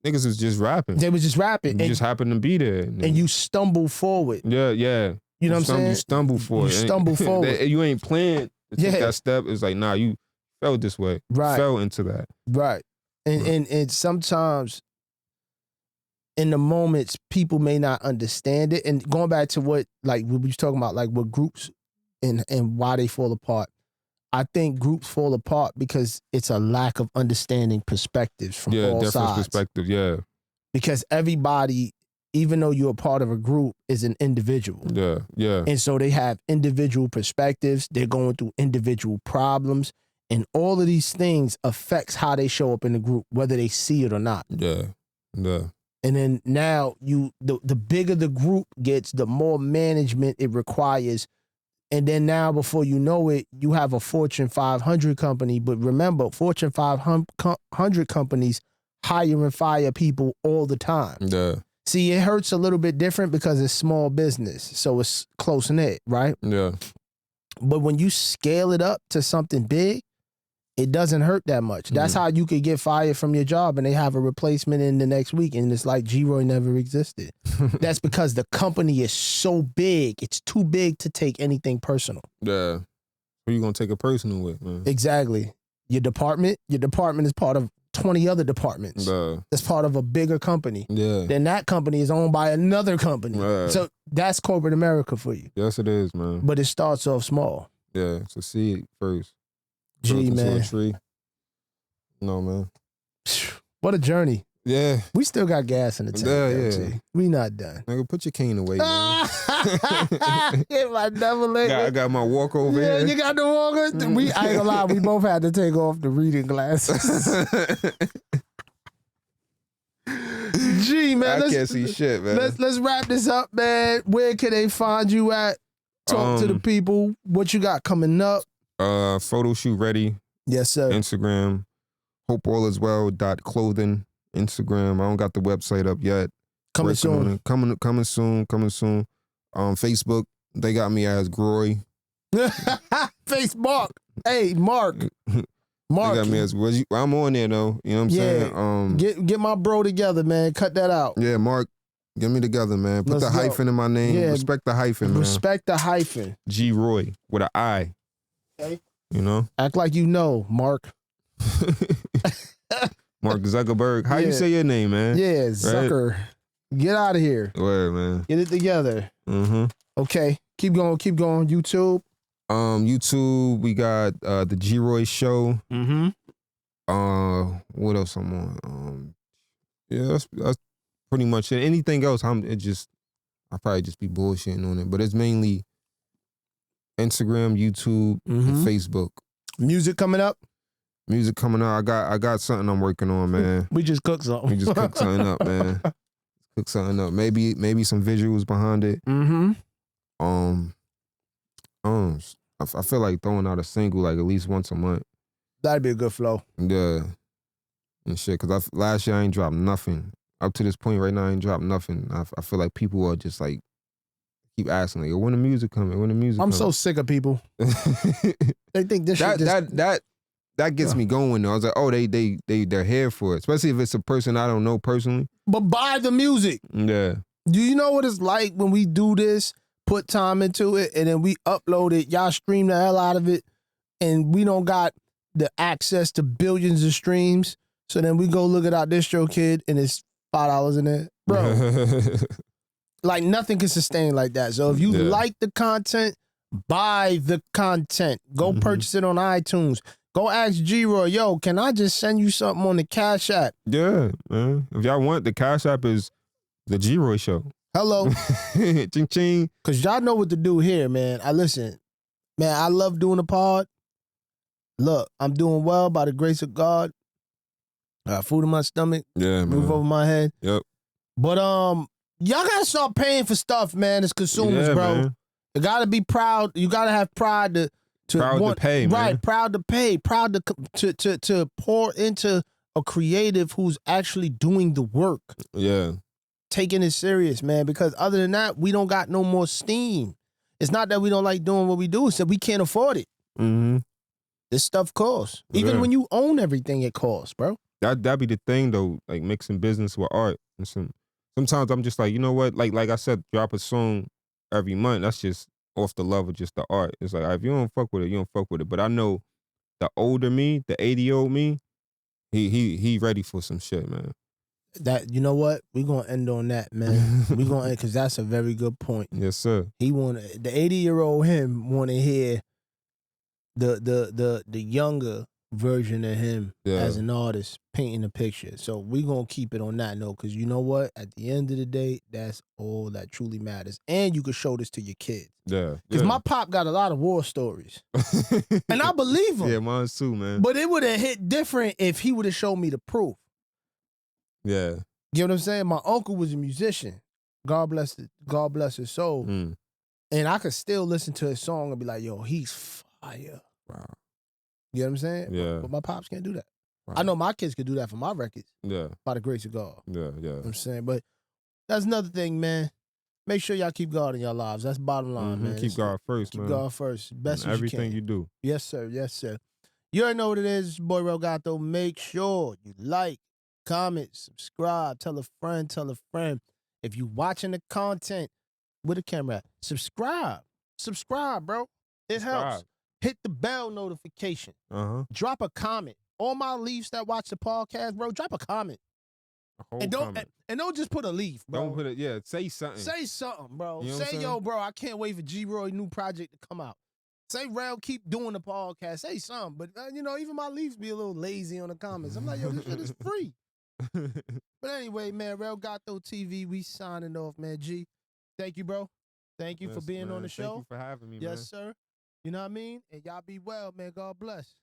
niggas is just rapping. They was just rapping. You just happen to be there. And you stumble forward. Yeah. You know what I'm saying? You stumble forward. You stumble forward. You ain't planned to take that step. It's like, nah, you fell this way. Right. You fell into that. Right. And sometimes in the moments, people may not understand it. And going back to what we was talking about, like what groups and why they fall apart. I think groups fall apart because it's a lack of understanding perspectives from all sides. Yeah, different perspectives, yeah. Because everybody, even though you're a part of a group, is an individual. Yeah. And so they have individual perspectives. They're going through individual problems. And all of these things affects how they show up in the group, whether they see it or not. Yeah. And then now the bigger the group gets, the more management it requires. And then now, before you know it, you have a Fortune 500 company. But remember, Fortune 500 companies hire and fire people all the time. Yeah. See, it hurts a little bit different because it's small business. So it's close-knit, right? Yeah. But when you scale it up to something big, it doesn't hurt that much. That's how you could get fired from your job and they have a replacement in the next week and it's like G-Roy never existed. That's because the company is so big. It's too big to take anything personal. Yeah. Who you gonna take it personal with, man? Exactly. Your department is part of 20 other departments. That's part of a bigger company. Yeah. Then that company is owned by another company. So that's corporate America for you. Yes, it is, man. But it starts off small. Yeah, it's a seed first. Gee, man. A tree. No, man. What a journey. Yeah. We still got gas in the tank. Yeah. G. We not done. Nigga, put your cane away, man. Get my devil in. I got my walk over Yeah, here. you got the walker. I ain't gonna lie, we both had to take off the reading glasses. Gee, man, I can't see shit, man. Let's wrap this up, man. Where can they find you at? Talk to the people. What you got coming up? Photo shoot ready. Yes, sir. Instagram. hopealliswell.clothing. Instagram. I don't got the website up yet. Coming soon. Coming soon. Facebook. They got me as Groy. Facebook. Hey, Mark. They got me as I'm on there though. You know what I'm saying? Get my bro together, man. Cut that out. Yeah, Mark. Get me together, man. Put Let's the go. hyphen in my name. Yeah. Respect the hyphen, man. Respect the hyphen. G Roy with an I. Okay. You know? Act like you know, Mark. Mark Zuckerberg. How you say your name, man? Yeah, Zucker. Get out of here. Word, man. Get it together. Mm-hmm. Okay. Keep going. YouTube. YouTube, we got the G Roy Show. Mm-hmm. What else I'm on? Yeah, that's pretty much it. Anything else, I'll probably just be bullshitting on it. But it's mainly Instagram, YouTube, and Facebook. Music coming up. Music coming out. I got something I'm working on, man. We just cooked something. We just cooked something up, man. Cook something up. Maybe some visuals behind it. Mm-hmm. I feel like throwing out a single like at least once a month. That'd be a good flow. Yeah. And shit, because last year I ain't dropped nothing. Up to this point right now, I ain't dropped nothing. I feel like people are just like, keep asking, like, when the music coming? When the music I'm coming? so sick of people. They think this shit just... That gets me going though. I was like, oh, they're here for it. Especially if it's a person I don't know personally. But buy the music. Yeah. Do you know what it's like when we do this, put time into it, and then we upload it, y'all stream the hell out of it, and we don't got the access to billions of streams, so then we go look at our distro kid, and it's $5 in it? Bro, like nothing can sustain like that. So if you like the content, buy the content. Go purchase it on iTunes. Go ask G-Roy, yo, can I just send you something on the Cash App? Yeah, man. If y'all want, the Cash App is the G-Roy Show. Hello. Ching ching. Because y'all know what to do here, man. I love doing the pod. Look, I'm doing well by the grace of God. I got food in my stomach. Yeah, man. Roof over my head. Yep. But y'all gotta start paying for stuff, man, as consumers, bro. Man. You gotta be proud. You gotta have pride to pay, man. Right, proud to pay. Proud to pour into a creative who's actually doing the work. Yeah. Taking it serious, man, because other than that, we don't got no more steam. It's not that we don't like doing what we do, it's that we can't afford it. Mm-hmm. This stuff costs. Even when you own everything, it costs, bro. That'd be the thing though, like mixing business with art. And sometimes I'm just like, you know what? Like I said, drop a song every month. That's just off the love of just the art. It's like, if you don't fuck with it, you don't fuck with it. But I know the older me, the 80-year-old me, he ready for some shit, man. That, you know what? We're gonna end on that, man. We're gonna end, because that's a very good point. Yes, sir. The 80-year-old him wanna hear the younger version of him as an artist painting a picture. So we're gonna keep it on that note, because you know what? At the end of the day, that's all that truly matters. And you can show this to your kids. Yeah. Because my pop got a lot of war stories. And I believe him. Yeah, mine too, man. But it would have hit different if he would have showed me the proof. Yeah. You know what I'm saying? My uncle was a musician. God bless his soul. Mm. And I could still listen to his song and be like, yo, he's fire. Wow. You know what I'm saying? Yeah. But my pops can't do that. Wow. I know my kids could do that for my records. Yeah. By the grace of God. Yeah, yeah. You know what I'm saying? But that's another thing, man. Make sure y'all keep God in your lives. That's bottom line, man. Keep God first, man. Keep God first. Best as everything you do. Yes, sir. Yes, sir. You already know what it is. It's your boy Rell Gato. Make sure you like, comment, subscribe, tell a friend. If you watching the content with a camera at, subscribe, bro. It helps. Hit the bell notification. Drop a comment. All my leaves that watch the podcast, bro, drop a comment. And don't just put a leaf, bro. Don't put it. Say something. Say something, bro. You know Say, yo, bro, I can't wait for G-Roy new project to come out. Say, Rell, keep doing the podcast. Say something. But, even my leaves be a little lazy on the comments. I'm like, yo, this shit is free. But anyway, man, Rell Gato TV, we signing off, man. G, thank you, bro. Thank you for Yes, being man. on the show. Thank you for having me, man. Yes, sir. You know what I mean? And y'all be well, man. God bless.